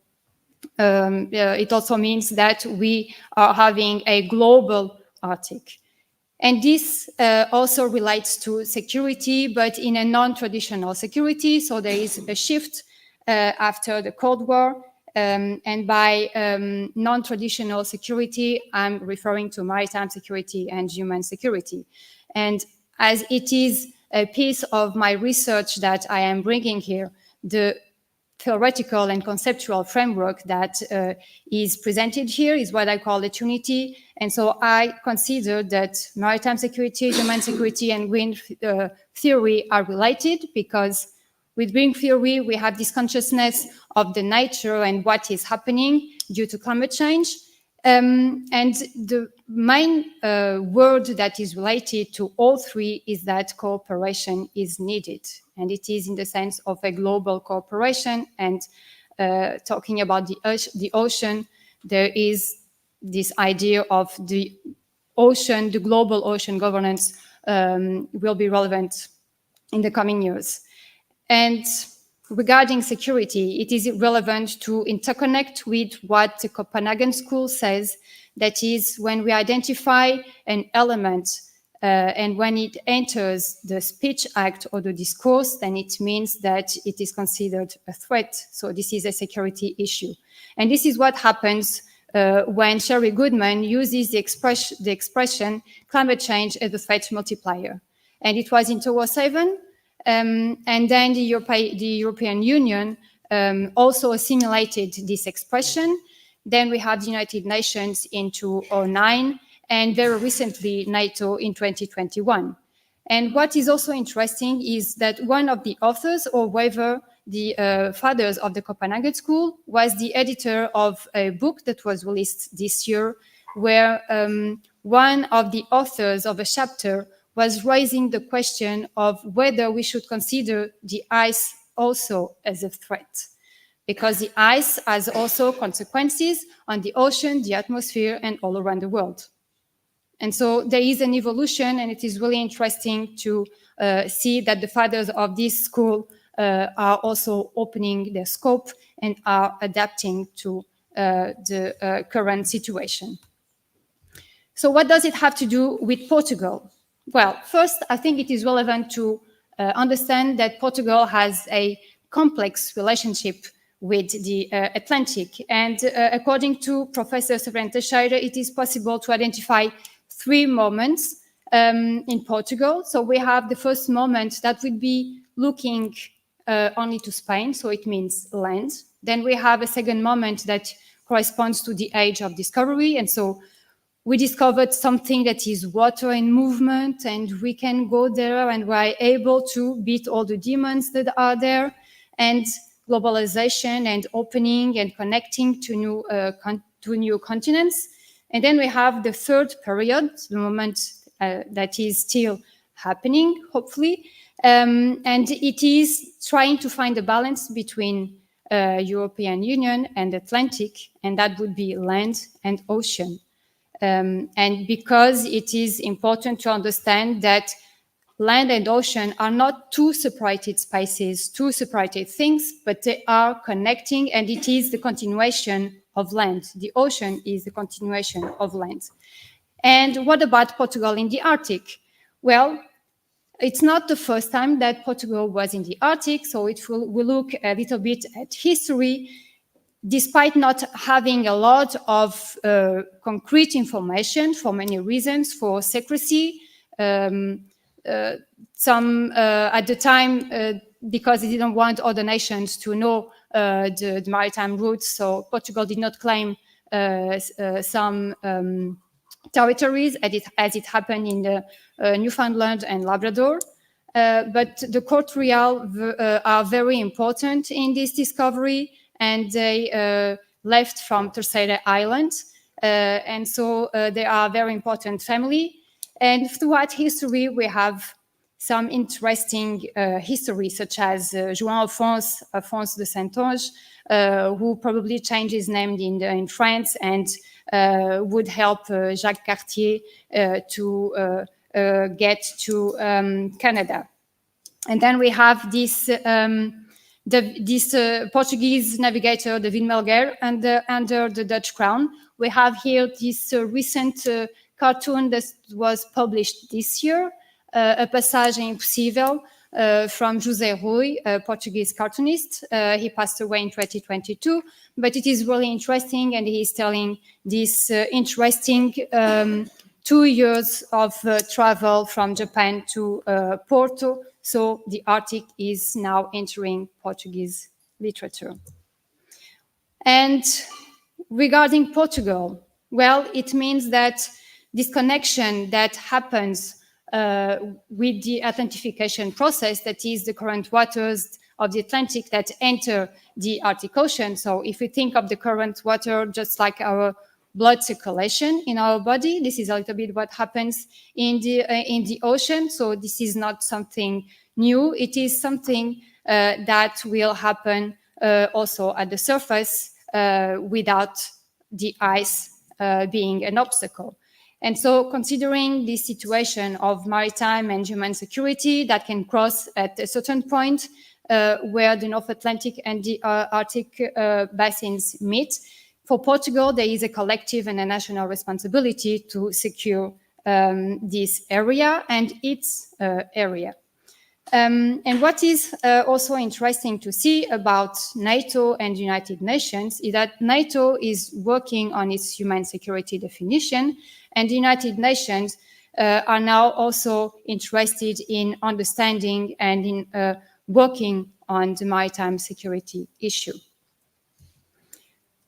it also means that we are having a global Arctic. And this also relates to security, but in a non-traditional security. So there is a shift after the Cold War. And by non-traditional security, I'm referring to maritime security and human security. And as it is a piece of my research that I am bringing here, the theoretical and conceptual framework that is presented here is what I call the Trinity. And so I consider that maritime security, human security, and wind theory are related, because with wind theory, we have this consciousness of the nature and what is happening due to climate change. And the main word that is related to all three is that cooperation is needed. And it is in the sense of a global cooperation. And talking about the ocean, there is this idea of the ocean, the global ocean governance will be relevant in the coming years. And regarding security, it is relevant to interconnect with what the Copenhagen School says, that is, when we identify an element and when it enters the speech act or the discourse, then it means that it is considered a threat. So this is a security issue. And this is what happens when Sherry Goodman uses the expression climate change as a threat multiplier. And it was in 2007. And then the European Union also assimilated this expression. Then we had the United Nations in 2009, and very recently NATO in 2021. And what is also interesting is that one of the authors, or whether the fathers of the Copenhagen School, was the editor of a book that was released this year, where one of the authors of a chapter was raising the question of whether we should consider the ice also as a threat, because the ice has also consequences on the ocean, the atmosphere, and all around the world. And so there is an evolution, and it is really interesting to see that the fathers of this school are also opening their scope and are adapting to the current situation. So what does it have to do with Portugal? Well, first, I think it is relevant to understand that Portugal has a complex relationship with the Atlantic. And according to Professor Severino Teixeira, it is possible to identify 3 moments in Portugal. So we have the first moment that would be looking only to Spain, so it means land. Then we have a second moment that corresponds to the age of discovery, and so we discovered something that is water in movement, and we can go there and we're able to beat all the demons that are there, and globalization and opening and connecting to new continents. And then we have the third period, the moment that is still happening, hopefully, and it is trying to find a balance between European Union and Atlantic, and that would be land and ocean. And because it is important to understand that land and ocean are not 2 separated spaces, 2 separated things, but they are connecting, and it is the continuation of land. The ocean is the continuation of land. And what about Portugal in the Arctic? Well, it's not the first time that Portugal was in the Arctic, so we'll look a little bit at history. Despite not having a lot of concrete information for many reasons, for secrecy, some at the time, because they didn't want other nations to know the maritime routes, so Portugal did not claim some territories as it happened in the Newfoundland and Labrador. But the court real are very important in this discovery, and they left from Terceira Island. And so they are a very important family. And throughout history, we have some interesting history, such as João Afonso de Saintonge, who probably changed his name in France and would help Jacques Cartier to get to Canada. And then we have this Portuguese navigator, David Melguer, under the Dutch crown. We have here this recent cartoon that was published this year, A Passagem Impossível, from José Rui, a Portuguese cartoonist. He passed away in 2022, but it is really interesting, and he is telling this interesting 2 years of travel from Japan to Porto. So the Arctic is now entering Portuguese literature. And regarding Portugal, well, it means that this connection that happens with the Atlantification process, that is the current waters of the Atlantic that enter the Arctic Ocean. So if we think of the current water just like our blood circulation in our body, this is a little bit what happens in the ocean. So this is not something new. It is something that will happen also at the surface without the ice being an obstacle. And so considering the situation of maritime and human security that can cross at a certain point where the North Atlantic and the Arctic basins meet, for Portugal, there is a collective and a national responsibility to secure this area and its area. And what is also interesting to see about NATO and United Nations is that NATO is working on its human security definition, and the United Nations are now also interested in understanding and in working on the maritime security issue.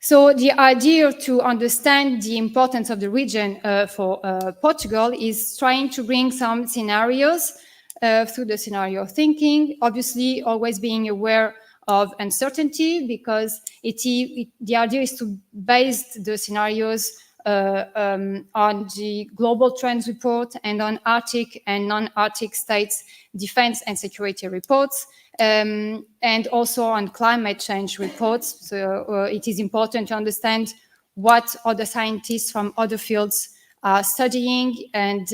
So the idea to understand the importance of the region for Portugal is trying to bring some scenarios through the scenario thinking, obviously always being aware of uncertainty, because the idea is to base the scenarios on the Global Trends Report and on Arctic and non-Arctic states defense and security reports, and also on climate change reports. So it is important to understand what other scientists from other fields are studying, and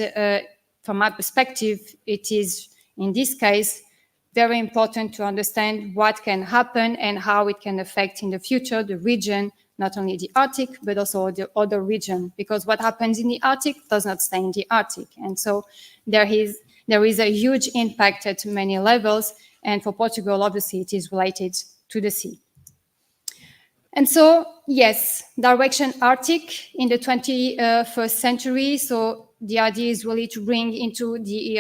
from my perspective, it is, in this case, very important to understand what can happen and how it can affect in the future the region not only the Arctic, but also the other region, because what happens in the Arctic does not stay in the Arctic. And so there is a huge impact at many levels. And for Portugal, obviously, it is related to the sea. And so, yes, direction Arctic in the 21st century. So the idea is really to bring into the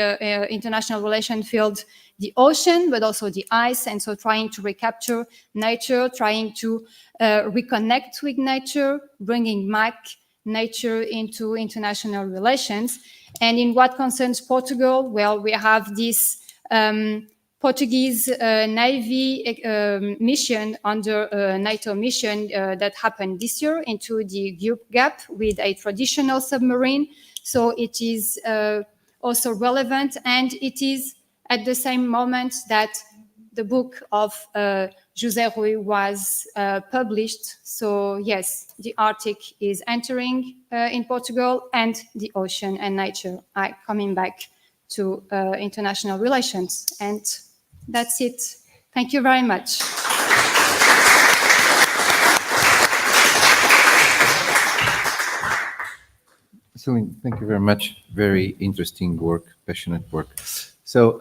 international relation field the ocean, but also the ice. And so trying to recapture nature, trying to reconnect with nature, bringing back nature into international relations. And in what concerns Portugal, well, we have this Portuguese Navy mission under NATO mission that happened this year into the Gulf Gap with a traditional submarine. So it is also relevant, and it is at the same moment that the book of José Rui was published. So yes, the Arctic is entering in Portugal, and the ocean and nature are coming back to international relations. And that's it. Thank you very much. Céline, thank you very much. Very interesting work, passionate work. So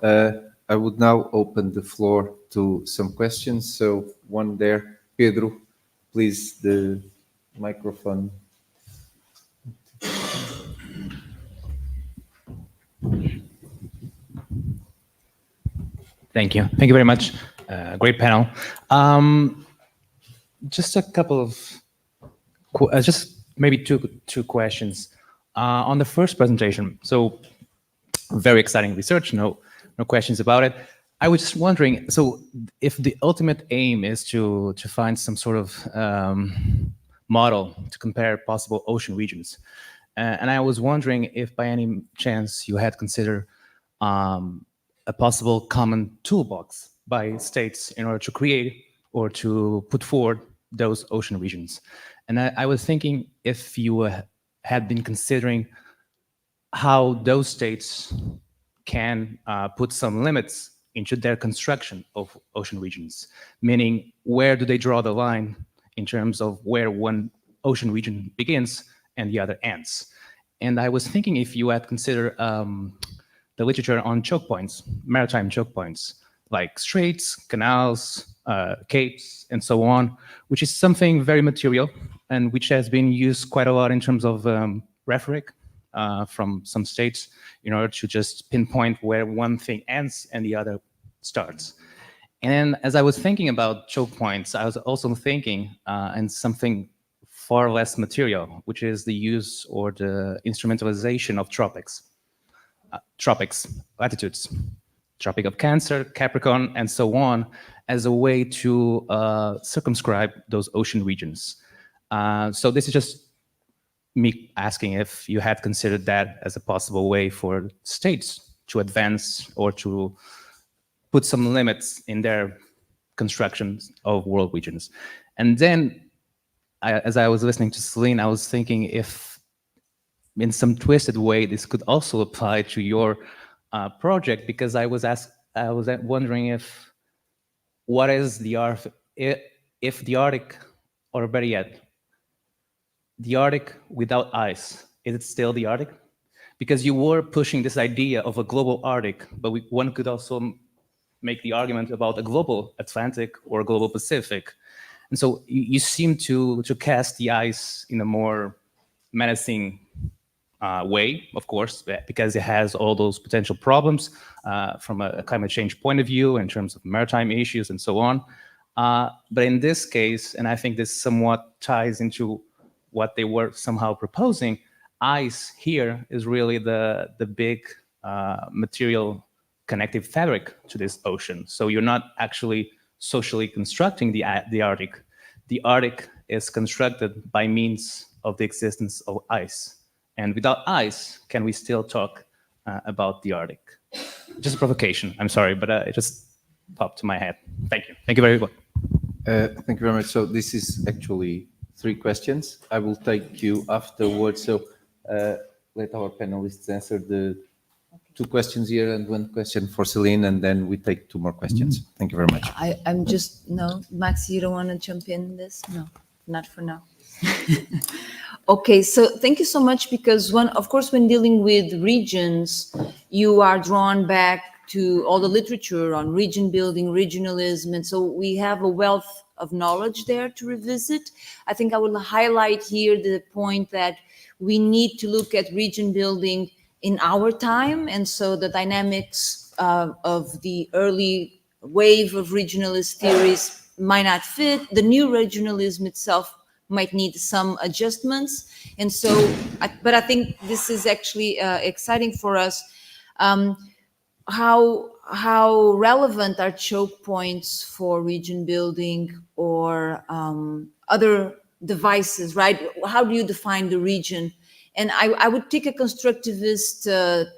I would now open the floor to some questions. So one there, Pedro, please, the microphone. Thank you. Thank you very much. Great panel. Just a couple of, just maybe two questions. On the first presentation, so very exciting research, no questions about it. I was just wondering, so if the ultimate aim is to find some sort of model to compare possible ocean regions, and I was wondering if by any chance you had considered a possible common toolbox by states in order to create or to put forward those ocean regions. And I was thinking if you had been considering how those states can put some limits into their construction of ocean regions, meaning where do they draw the line in terms of where one ocean region begins and the other ends. And I was thinking if you had considered the literature on choke points, maritime choke points, like straits, canals, capes, and so on, which is something very material and which has been used quite a lot in terms of rhetoric from some states in order to just pinpoint where one thing ends and the other starts. And as I was thinking about choke points, I was also thinking and something far less material, which is the use or the instrumentalization of tropics, latitudes, Tropic of Cancer, Capricorn, and so on, as a way to circumscribe those ocean regions. So this is just me asking if you had considered that as a possible way for states to advance or to put some limits in their constructions of world regions. And then, as I was listening to Céline, I was thinking if in some twisted way this could also apply to your project, because I was wondering if what is the if the Arctic, or better yet, the Arctic without ice, is it still the Arctic? Because you were pushing this idea of a global Arctic, but one could also make the argument about a global Atlantic or a global Pacific. And so you seem to cast the ice in a more menacing way, of course, because it has all those potential problems from a climate change point of view in terms of maritime issues and so on. But in this case, and I think this somewhat ties into what they were somehow proposing, ice here is really the big material connective fabric to this ocean. So you're not actually socially constructing the Arctic. The Arctic is constructed by means of the existence of ice. And without ice, can we still talk about the Arctic? Just a provocation, I'm sorry, but it just popped to my head. Thank you. Thank you very much. Thank you very much. So this is actually 3 questions. I will take you afterwards. So let our panelists answer the 2 questions here and 1 question for Céline, and then we take 2 more questions. Thank you very much. I'm just, no, Maxi, you don't want to jump in this? No. not for now. Okay, so thank you so much, because of course, when dealing with regions, you are drawn back to all the literature on region building, regionalism, and so we have a wealth of knowledge there to revisit. I think I will highlight here the point that we need to look at region building in our time, and so the dynamics of the early wave of regionalist theories might not fit. The new regionalism itself might need some adjustments, and so, but I think this is actually exciting for us. How relevant are choke points for region building or other devices, right? How do you define the region? And I would take a constructivist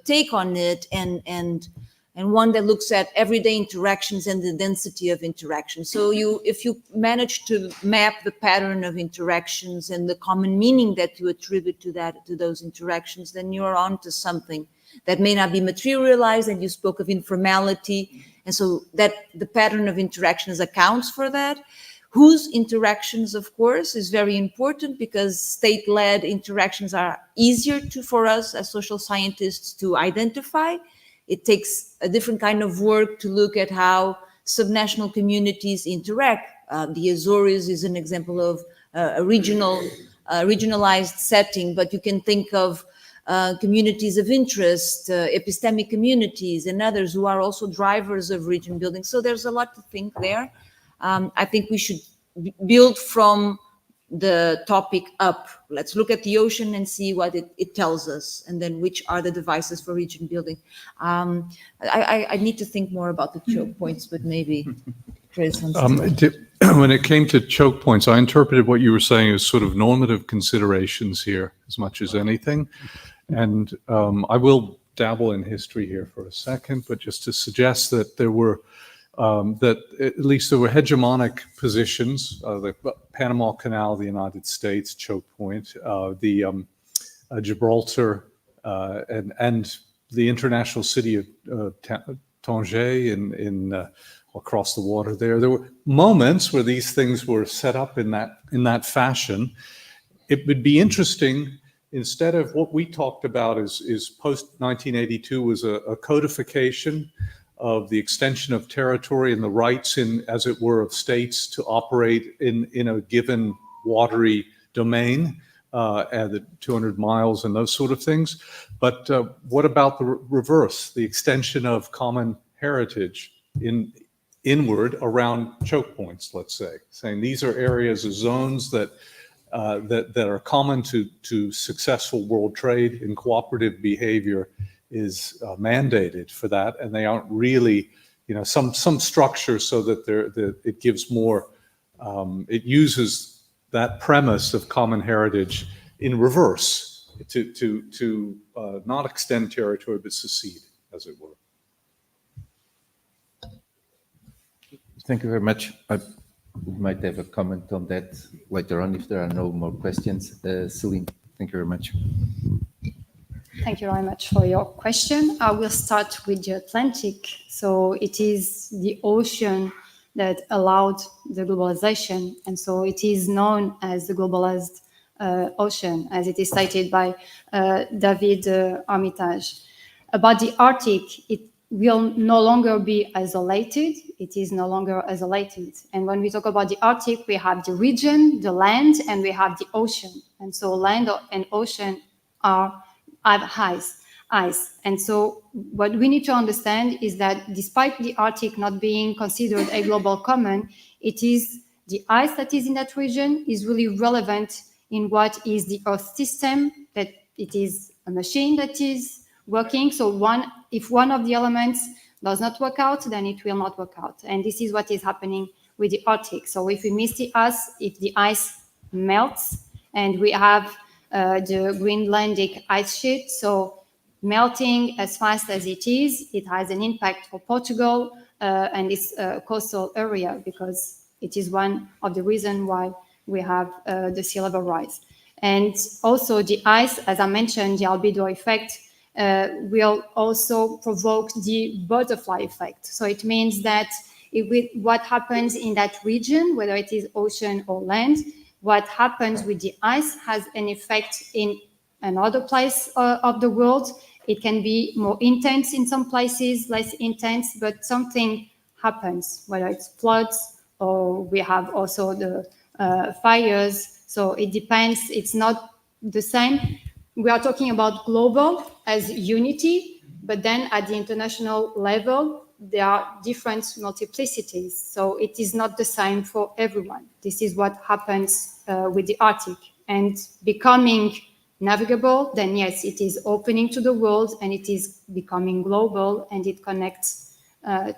take on it, and one that looks at everyday interactions and the density of interaction. So if you manage to map the pattern of interactions and the common meaning that you attribute to those interactions, then you're onto something that may not be materialized. And you spoke of informality, and so that the pattern of interactions accounts for that. Whose interactions, of course, is very important, because state-led interactions are easier for us as social scientists to identify. It takes a different kind of work to look at how subnational communities interact. The Azores is an example of a regionalized setting, but you can think of communities of interest, epistemic communities, and others who are also drivers of region building. So there's a lot to think there. I think we should build from the topic up. Let's look at the ocean and see what it tells us, and then which are the devices for region building. I need to think more about the choke points, but maybe Chris wants to. When it came to choke points, I interpreted what you were saying as sort of normative considerations here as much as anything. And I will dabble in history here for a second, but just to suggest that there were that at least there were hegemonic positions, the Panama Canal, the United States, choke point, the Gibraltar, and the international city of Tanger in across the water there. There were moments where these things were set up in that fashion. It would be interesting, instead of what we talked about is post-1982 was a codification of the extension of territory and the rights, as it were, of states to operate in a given watery domain, at the 200 miles and those sort of things. But what about the reverse, the extension of common heritage inward around choke points, let's say, saying these are areas or zones that are common to successful world trade, and cooperative behavior is mandated for that, and they aren't really, some structure so that it gives more, it uses that premise of common heritage in reverse to not extend territory but secede, as it were. Thank you very much. We might have a comment on that later on if there are no more questions. Céline, thank you very much. Thank you very much for your question. I will start with the Atlantic. So it is the ocean that allowed the globalization. And so it is known as the globalized ocean, as it is cited by David Armitage. About the Arctic, it will no longer be isolated. It is no longer isolated. And when we talk about the Arctic, we have the region, the land, and we have the ocean. And so land and ocean have ice. And so what we need to understand is that despite the Arctic not being considered a global common, it is the ice that is in that region is really relevant in what is the Earth system, that it is a machine that is working. So if one of the elements does not work out, then it will not work out. And this is what is happening with the Arctic. So if we miss the ice, if the ice melts, and we have the Greenlandic ice sheet, so melting as fast as it is, it has an impact for Portugal and its coastal area, because it is one of the reasons why we have the sea level rise. And also the ice, as I mentioned, the albedo effect will also provoke the butterfly effect. So it means that what happens in that region, whether it is ocean or land, what happens with the ice has an effect in another place of the world. It can be more intense in some places, less intense, but something happens, whether it's floods or we have also the fires. So it depends. It's not the same. We are talking about global as unity, but then at the international level, there are different multiplicities. So it is not the same for everyone. This is what happens with the Arctic. And becoming navigable, then yes, it is opening to the world and it is becoming global and it connects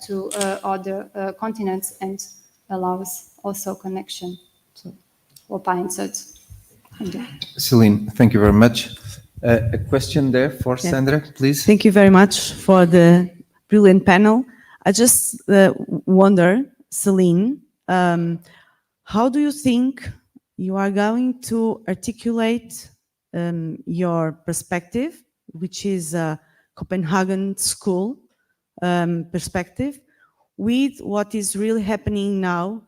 to other continents and allows also connection. So, hope I answered. Céline, thank you very much. A question there for Sandra, please. Thank you very much for the brilliant panel. I just wonder, Céline, how do you think you are going to articulate your perspective, which is a Copenhagen school perspective, with what is really happening now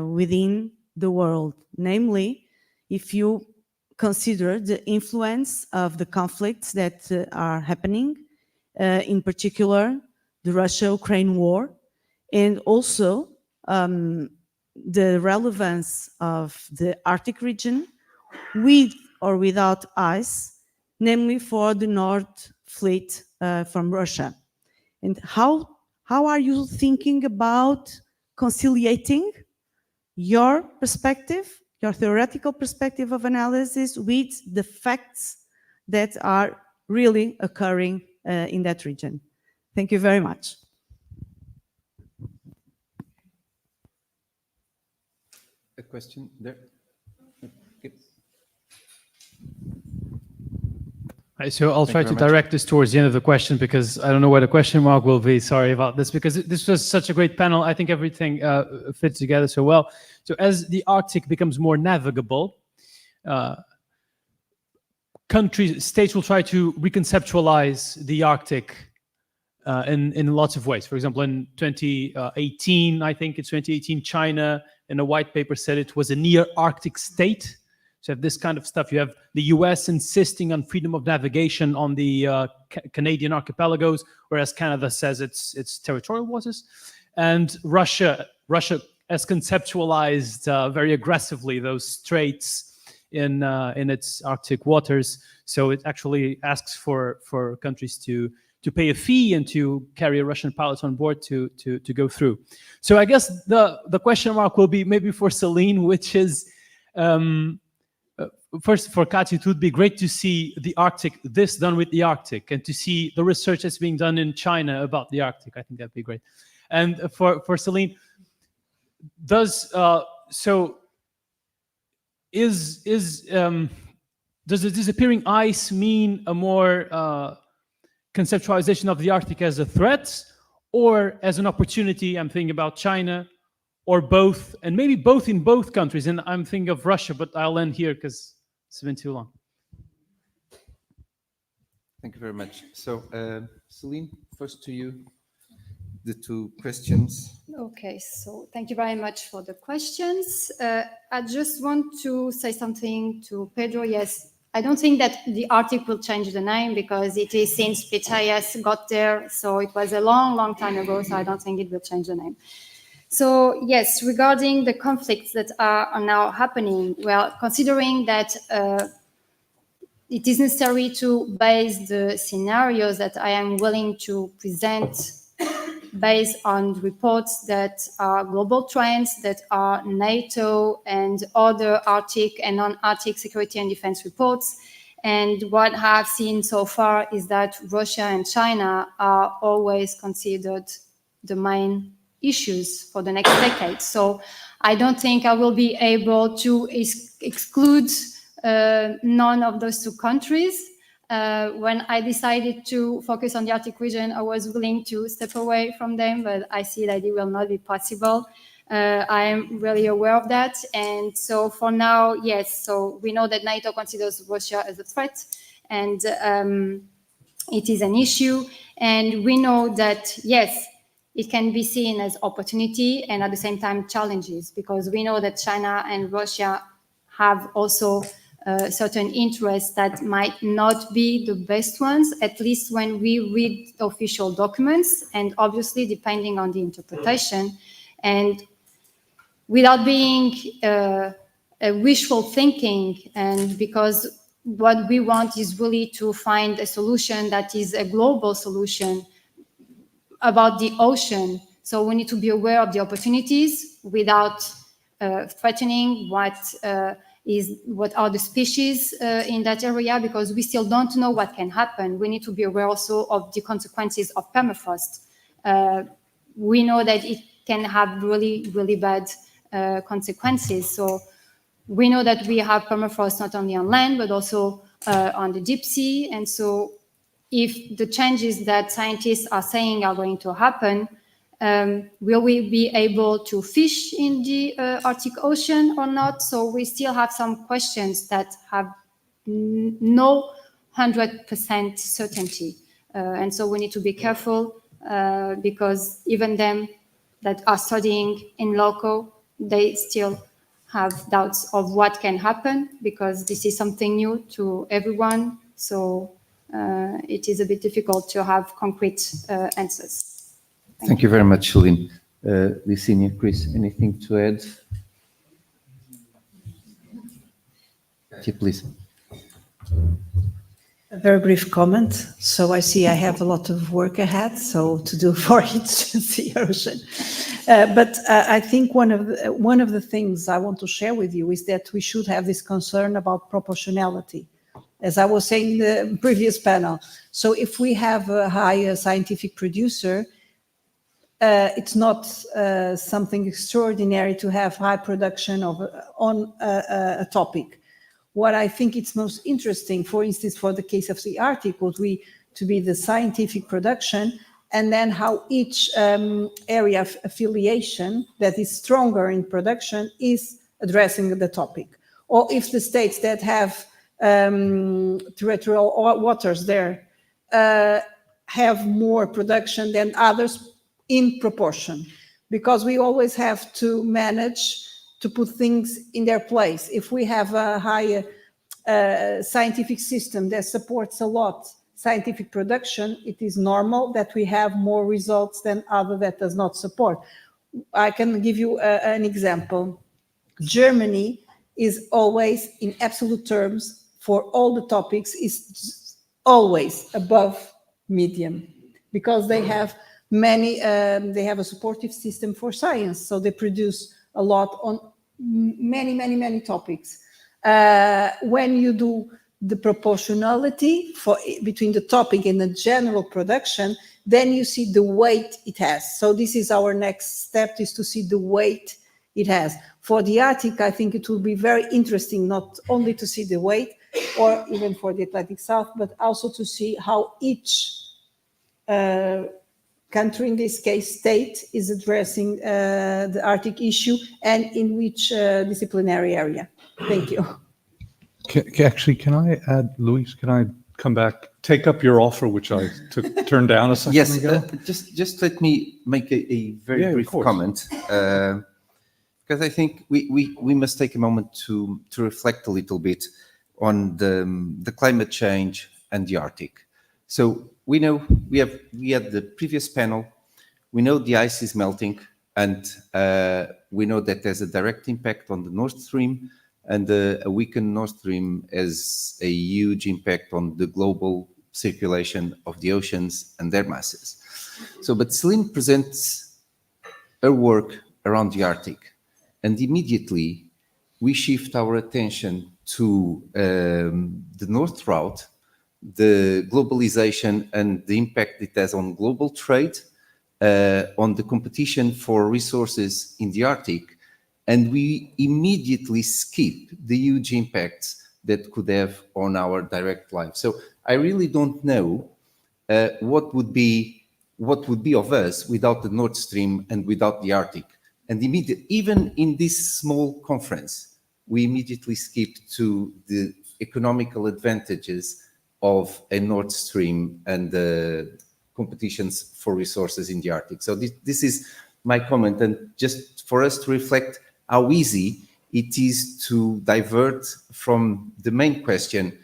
within the world? Namely, if you consider the influence of the conflicts that are happening, in particular the Russia-Ukraine war, and also the relevance of the Arctic region with or without ice, namely for the North Fleet from Russia. And how are you thinking about conciliating your perspective, your theoretical perspective of analysis, with the facts that are really occurring in that region? Thank you very much. A question there. Okay. So I'll try to direct this towards the end of the question because I don't know where the question mark will be. Sorry about this, because this was such a great panel. I think everything fits together so well. So as the Arctic becomes more navigable, states will try to reconceptualize the Arctic in lots of ways. For example, in 2018, I think it's 2018, China in a white paper said it was a near Arctic state. So you have this kind of stuff. You have the US insisting on freedom of navigation on the Canadian archipelagos, whereas Canada says it's territorial waters. And Russia has conceptualized very aggressively those straits in its Arctic waters. So it actually asks for countries to pay a fee and to carry a Russian pilot on board to go through. So I guess the question mark will be maybe for Céline, which is, first for Cátia, it would be great to see the Arctic, this done with the Arctic, and to see the research that's being done in China about the Arctic. I think that'd be great. And for Céline, does the disappearing ice mean a more conceptualization of the Arctic as a threat or as an opportunity? I'm thinking about China, or both, and maybe both in both countries. And I'm thinking of Russia, but I'll end here because it's been too long. Thank you very much. So, Céline, first to you, the two questions. Okay, so thank you very much for the questions. I just want to say something to Pedro. Yes, I don't think that the Arctic will change the name because it is since PTS got there. So it was a long, long time ago. So I don't think it will change the name. So yes, regarding the conflicts that are now happening, well, considering that it is necessary to base the scenarios that I am willing to present based on reports that are global trends, that are NATO and other Arctic and non-Arctic security and defense reports. And what I've seen so far is that Russia and China are always considered the main issues for the next decade. So I don't think I will be able to exclude none of those two countries. When I decided to focus on the Arctic region, I was willing to step away from them, but I see that it will not be possible. I am really aware of that. And so for now, yes, so we know that NATO considers Russia as a threat, and it is an issue. And we know that, yes, it can be seen as opportunity and at the same time challenges, because we know that China and Russia have also certain interests that might not be the best ones, at least when we read official documents, and obviously depending on the interpretation. And without being a wishful thinking, and because what we want is really to find a solution that is a global solution about the ocean. So we need to be aware of the opportunities without threatening what are the species in that area, because we still don't know what can happen. We need to be aware also of the consequences of permafrost. We know that it can have really, really bad consequences. So we know that we have permafrost not only on land, but also on the deep sea. And so if the changes that scientists are saying are going to happen, will we be able to fish in the Arctic Ocean or not? So we still have some questions that have no 100% certainty. And so we need to be careful because even them that are studying in loco, they still have doubts of what can happen, because this is something new to everyone. So it is a bit difficult to have concrete answers. Thank you very much, Céline. Licínia, Chris, anything to add? Yeah, please. A very brief comment. So I see I have a lot of work ahead, so to do for each the ocean. But I think one of the things I want to share with you is that we should have this concern about proportionality, as I was saying in the previous panel. So if we have a higher scientific producer, it's not something extraordinary to have high production on a topic. What I think it's most interesting, for instance, for the case of the Arctic, would be to be the scientific production, and then how each area of affiliation that is stronger in production is addressing the topic. Or if the states that have territorial waters there have more production than others in proportion, because we always have to manage to put things in their place. If we have a higher scientific system that supports a lot scientific production, it is normal that we have more results than other that does not support. I can give you an example. Germany is always, in absolute terms, for all the topics, is always above medium, because they have they have a supportive system for science, so they produce a lot on many topics. When you do the proportionality between the topic and the general production, then you see the weight it has. So this is our next step, is to see the weight it has. For the Arctic, I think it will be very interesting not only to see the weight, or even for the Atlantic South, but also to see how each country, in this case state, is addressing the Arctic issue, and in which disciplinary area. Thank you. Actually, can I add, Luís, can I come back, take up your offer, which I turned down a second ago? Just let me make a very brief comment, because I think we must take a moment to reflect a little bit on the climate change and the Arctic. So we know we had the previous panel. We know the ice is melting, and we know that there's a direct impact on the Nord Stream, and a weakened Nord Stream has a huge impact on the global circulation of the oceans and their masses. So, but Céline presents her work around the Arctic, and immediately we shift our attention to the North Route, the globalization and the impact it has on global trade, on the competition for resources in the Arctic, and we immediately skip the huge impacts that could have on our direct life. So I really don't know what would be of us without the Nord Stream and without the Arctic. And even in this small conference, we immediately skip to the economical advantages of a Nord Stream and the competitions for resources in the Arctic. So this is my comment, and just for us to reflect how easy it is to divert from the main question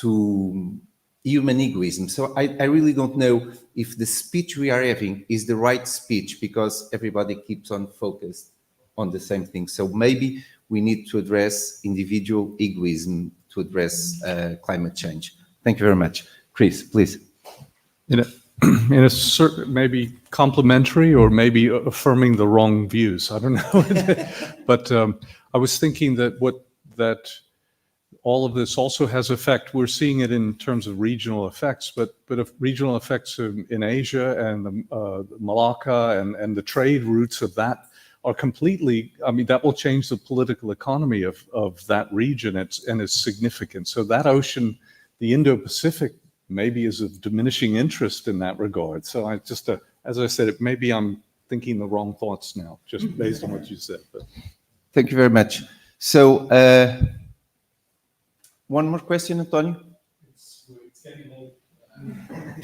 to human egoism. So I really don't know if the speech we are having is the right speech, because everybody keeps on focused on the same thing. So maybe we need to address individual egoism to address climate change. Thank you very much. Chris, please. In a certain, maybe complimentary or maybe affirming the wrong views. I don't know. But I was thinking that all of this also has effect. We're seeing it in terms of regional effects, but if regional effects in Asia and the Malacca and the trade routes of that are completely, I mean, that will change the political economy of that region, and it's significant. So that ocean, the Indo-Pacific, maybe is of diminishing interest in that regard. So I just, as I said, maybe I'm thinking the wrong thoughts now, just based on what you said. But. Thank you very much. So, one more question, Antonio? It's getting late.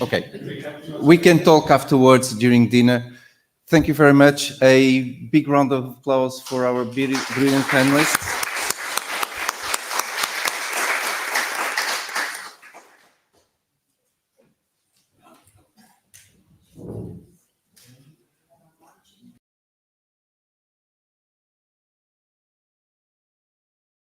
Okay. We can talk afterwards during dinner. Thank you very much. A big round of applause for our brilliant panelists.